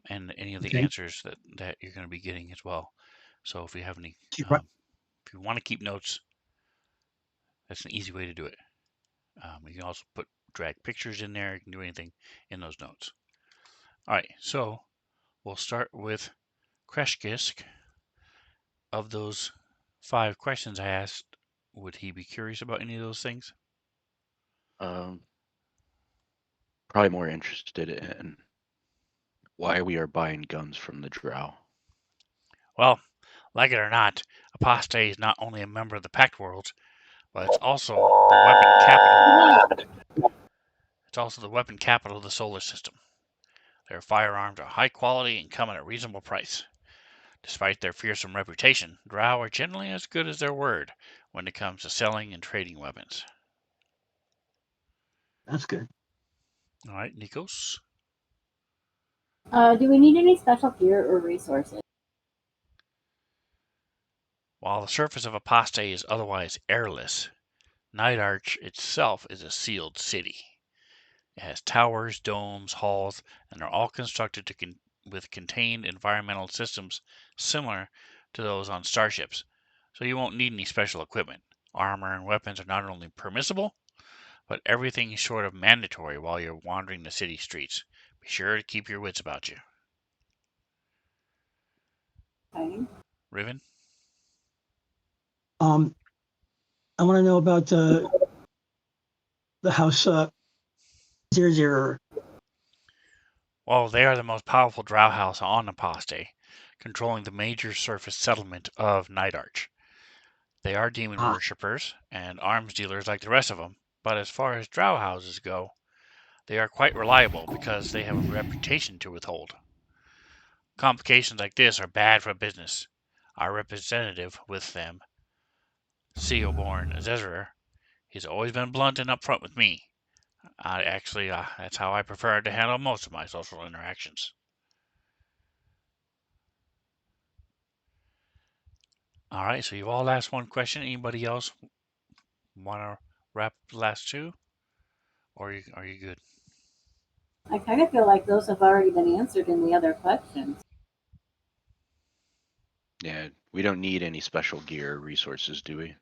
And any of the answers that you're going to be getting as well. So if you have any, if you want to keep notes, that's an easy way to do it. You can also drag pictures in there. You can do anything in those notes. All right, so we'll start with Kreshkisk. Of those 5 questions I asked, would he be curious about any of those things? Probably more interested in why we are buying guns from the drow. Well, like it or not, Apostate is not only a member of the Pact Worlds, but it's also the weapon capital. It's also the weapon capital of the solar system. Their firearms are high quality and come at a reasonable price. Despite their fearsome reputation, drow are generally as good as their word when it comes to selling and trading weapons. That's good. All right, Nikos. Do we need any special gear or resources? While the surface of Apostate is otherwise airless, Nightarch itself is a sealed city. It has towers, domes, halls, and are all constructed with contained environmental systems similar to those on starships, so you won't need any special equipment. Armor and weapons are not only permissible, but everything short of mandatory while you're wandering the city streets. Be sure to keep your wits about you. Okay. Riven? I want to know about the house 00. Well, they are the most powerful drow house on Apostate, controlling the major surface settlement of Nightarch. They are demon worshippers and arms dealers like the rest of them, but as far as drow houses go, they are quite reliable because they have a reputation to withhold. Complications like this are bad for business. Our representative with them, Seoborn Zezerer, he's always been blunt and upfront with me. That's how I prefer to handle most of my social interactions. All right, so you've all asked one question. Anybody else want to wrap the last 2? Or are you good? I kind of feel like those have already been answered in the other questions. Yeah, we don't need any special gear or resources, do we?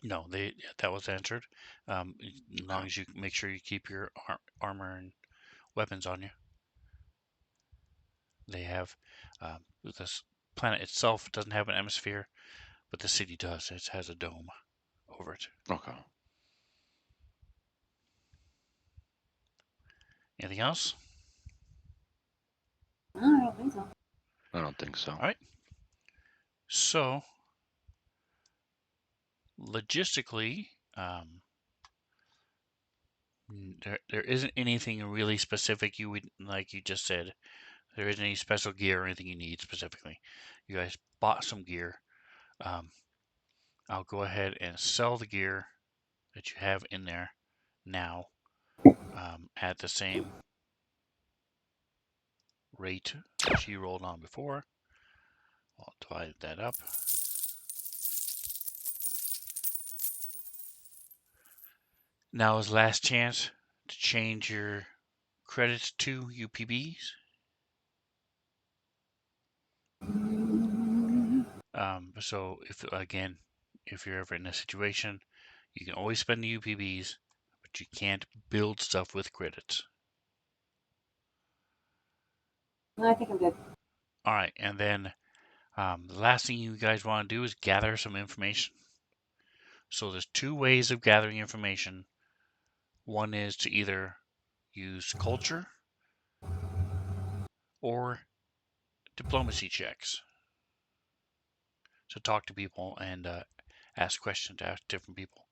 No, that was answered. As long as you make sure you keep your armor and weapons on you. They have this planet itself doesn't have an atmosphere, but the city does. It has a dome over it. Okay. Anything else? I don't think so. I don't think so. All right. So, logistically, there isn't anything really specific you would, like you just said, there isn't any special gear or anything you need specifically. You guys bought some gear. I'll go ahead and sell the gear that you have in there now at the same rate that you rolled on before. I'll divide that up. Now is last chance to change your credits to UPBs. So if you're ever in a situation, you can always spend the UPBs, but you can't build stuff with credits. No, I think I'm good. All right, and then the last thing you guys want to do is gather some information. So there's 2 ways of gathering information. One is to either use culture or diplomacy checks. So talk to people and ask questions to ask different people.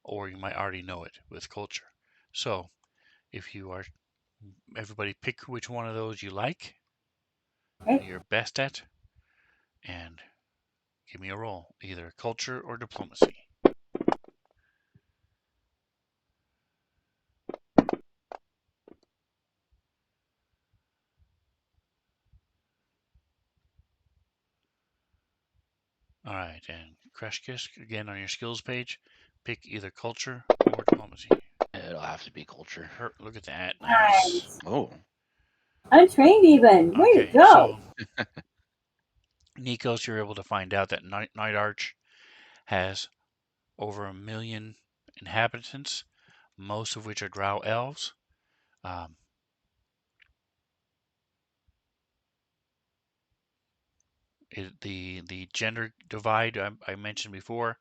Or you might already know it with culture. So if you are, everybody pick which one of those you like, Okay. you're best at, and give me a roll, either culture or diplomacy. All right, and Crash Kisk, again on your skills page, pick either culture or diplomacy. It'll have to be culture. Look at that, nice. Oh. Untrained even. Way to Okay, go. so Nikos, you're able to find out that Nightarch has over 1 million inhabitants, most of which are drow elves. the gender divide I mentioned before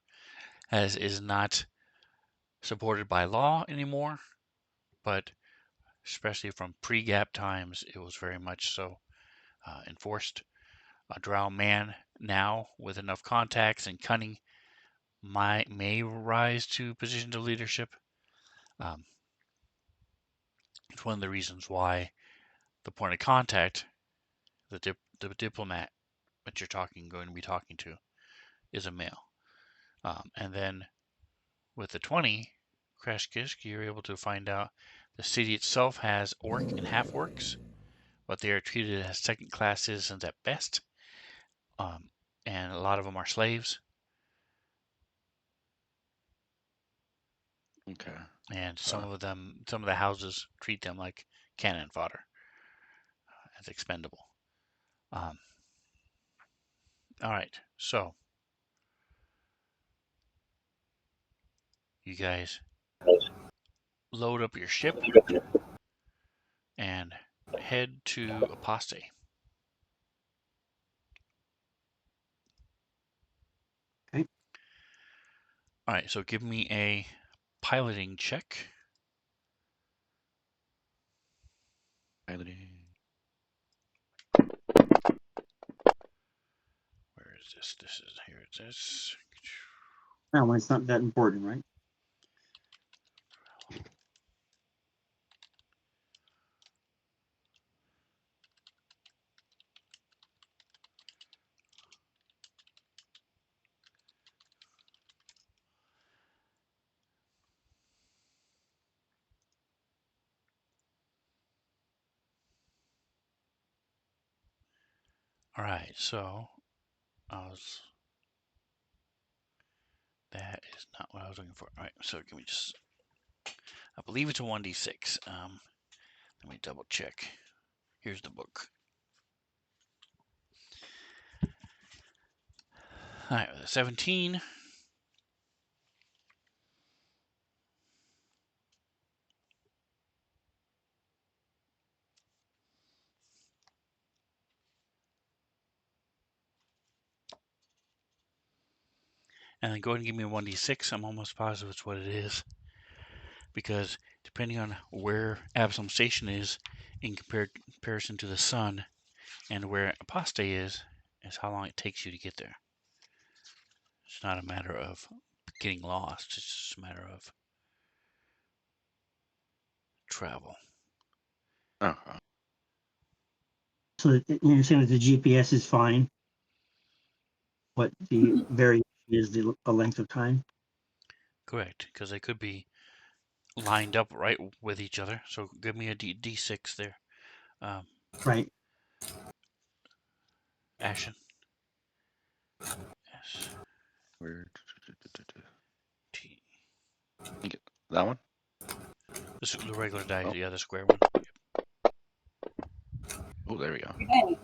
is not supported by law anymore, but especially from pre-gap times, it was very much so enforced. A drow man now with enough contacts and cunning may rise to positions of leadership. It's one of the reasons why the point of contact, the diplomat that you're going to be talking to, is a male. And then with the 20 Crash Kisk, you're able to find out the city itself has orc and half orcs, but they are treated as second class citizens at best. And a lot of them are slaves. Okay. And some of the houses treat them like cannon fodder, as expendable. All right, so you guys load up your ship and head to Apostate. Okay. All right, so give me a piloting check. Piloting. Where is this? Here it is. That one's not that important, right? All right, so that is not what I was looking for. All right, so give me just, I believe it's a 1d6. Let me double check. Here's the book. All right, 17. And then go ahead and give me a 1d6. I'm almost positive it's what it is. Because depending on where Absalom Station is in comparison to the sun and where Apostate is how long it takes you to get there. It's not a matter of getting lost. It's just a matter of travel. Uh-huh. So you're saying that the GPS is fine. What the variation is the length of time. Correct, because they could be lined up right with each other. So give me a D6 there. Right. Ashen. S Where? T. That one? The regular die, Oh. yeah, the square one. Oh, there we go. Okay.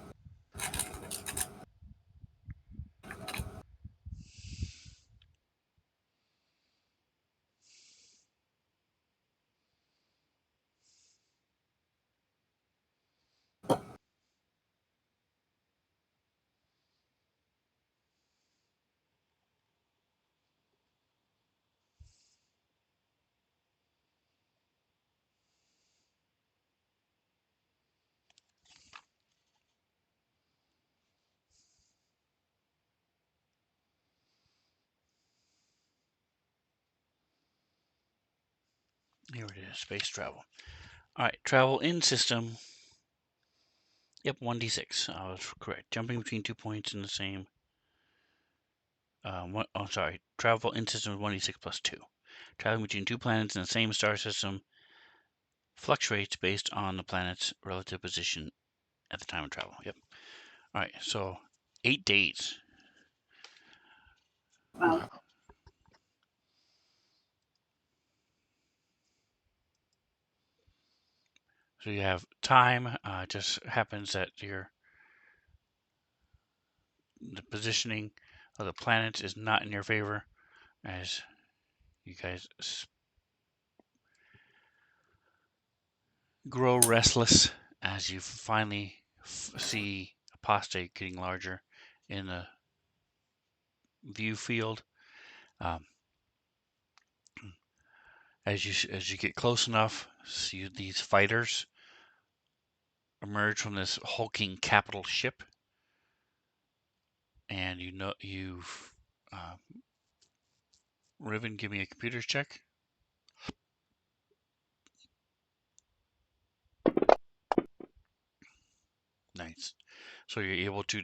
Here it is, space travel. All right, travel in system. Yep, 1d6. I was correct. Jumping between 2 points in the same. Sorry. Travel in system is 1d6 plus 2. Traveling between 2 planets in the same star system fluctuates based on the planet's relative position at the time of travel. Yep. All right, so 8 days. Wow. Wow. So you have time. It just happens that the positioning of the planets is not in your favor, as you guys grow restless as you finally see Apostate getting larger in the view field. As you get close enough, see these fighters emerge from this hulking capital ship, and Riven, give me a computer's check. Nice. So you're able to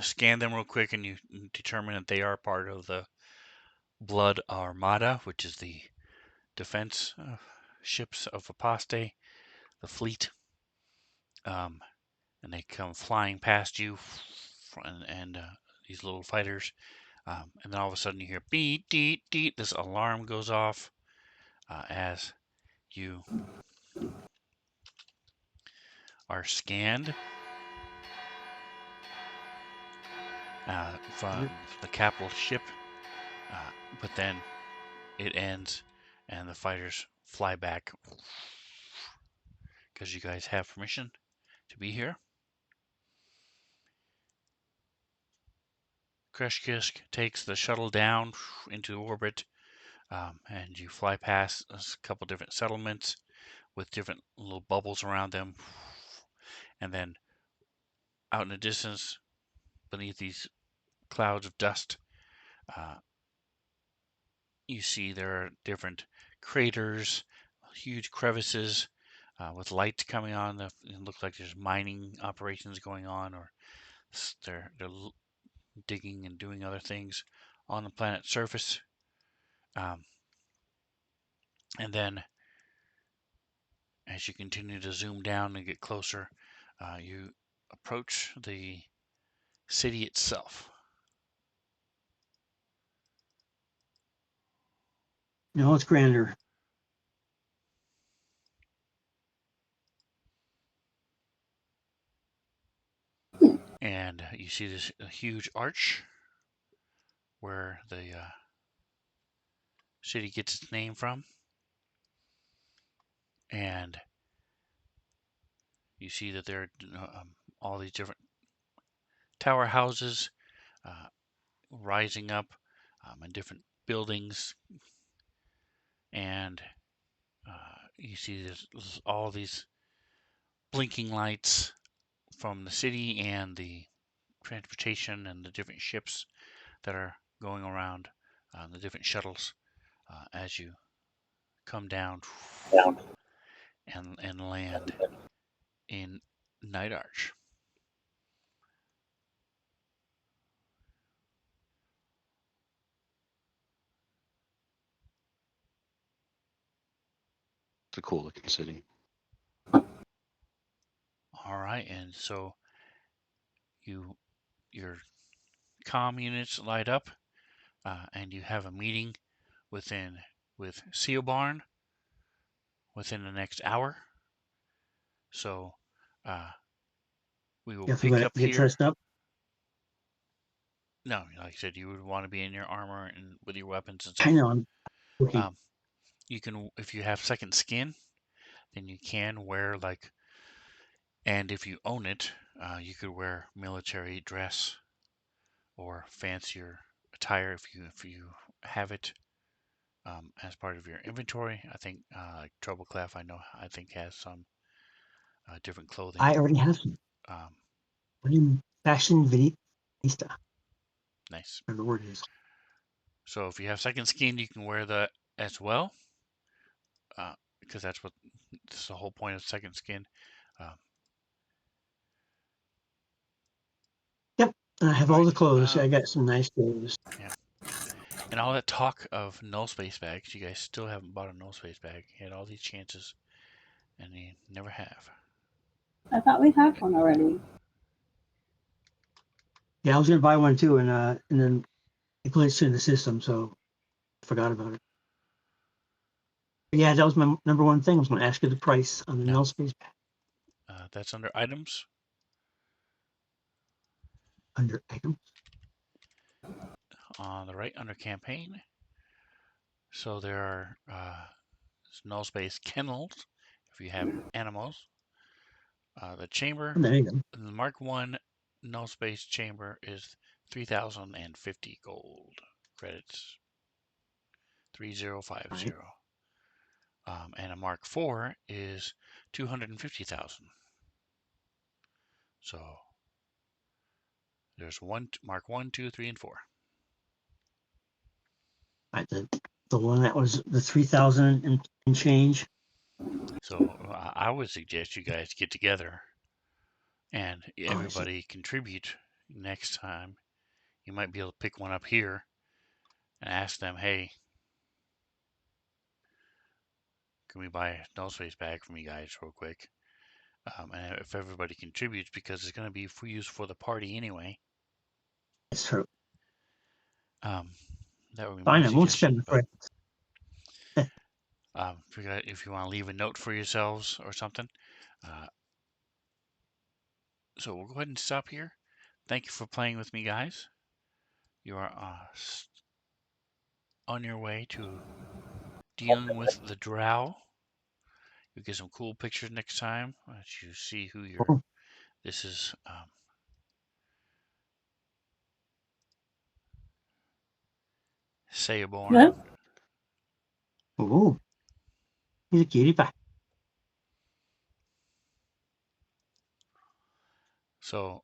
scan them real quick, and you determine that they are part of the Blood Armada, which is the defense ships of Aposte, the fleet. And they come flying past you, and these little fighters. And then all of a sudden you hear beep, deet, deet. This alarm goes off as you are scanned from the capital ship. But then it ends, and the fighters fly back because you guys have permission to be here. Kreshkisk takes the shuttle down into orbit, and you fly past a couple different settlements with different little bubbles around them. And then out in the distance, beneath these clouds of dust, you see there are different craters, huge crevices with lights coming on. It looks like there's mining operations going on, or they're digging and doing other things on the planet's surface. And then as you continue to zoom down and get closer, you approach the city itself. No, it's grander. And you see this huge arch where the city gets its name from. And you see that there are all these different tower houses rising up in different buildings. And you see there's all these blinking lights from the city and the transportation and the different ships that are going around, the different shuttles, as you come down and land in Nightarch. It's a cool looking city. All right, and so your comm units light up, and you have a meeting with Seobarn within the next hour. So we will pick up get here. dressed up. No, like I said, you would want to be in your armor and with your weapons and stuff. I know. I'm looking. You can, if you have second skin, then you can wear and if you own it, you could wear military dress or fancier attire if you have it as part of your inventory. I think like Troubleclef, I think has some different clothing. I already have some. Fashion Vista. Nice. Whatever the word is. So if you have second skin, you can wear that as well, because that's the whole point of second skin. Yep, I have all the clothes. I got some nice clothes. Yeah. And all that talk of null space bags, you guys still haven't bought a null space bag. You had all these chances, and you never have. I thought we had one already. Yeah, I was gonna buy one too, and then it glitched in the system, so I forgot about it. But yeah, that was my number one thing. I was gonna ask you the price on the null space bag. That's under items. Under items. On the right, under campaign. So there are null space kennels if you have animals. The chamber, Oh, there you go. the Mark 1 null space chamber is 3,050 gold credits. 3050. And a Mark IV is 250,000. So there's Mark 1, 2, 3, and 4. Right, the one that was the 3,000 and change. So I would suggest you guys get together and Oh, everybody contribute next time. You might be able to pick one up here and ask them, hey, can we buy a no space bag from you guys real quick? And if everybody contributes, because it's going to be used for the party anyway. That's true. That would be Fine, my I won't suggestion. spend But if you want to leave a note for yourselves or something. So we'll go ahead and stop here. Thank you for playing with me, guys. You are on your way to dealing with the drow. You'll get some cool pictures next time as you see who you're. Oh. This is Sayaborn. Yep. Oh, he's a cutie pie. So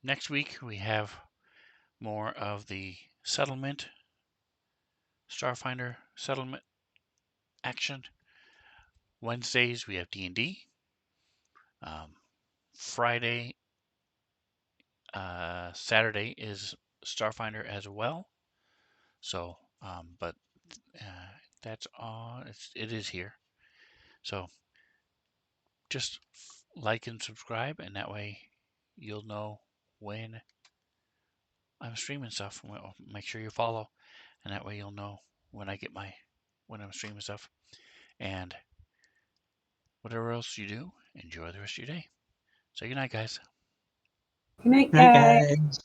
next week we have more of the settlement, Starfinder settlement action. Wednesdays we have D&D. Friday, Saturday is Starfinder as well. So, but that's all. It is here. So just like and subscribe, and that way you'll know when I'm streaming stuff. Well, make sure you follow, and that way you'll know when when I'm streaming stuff. And whatever else you do, enjoy the rest of your day. So good night, guys. Good night, Night, guys. guys.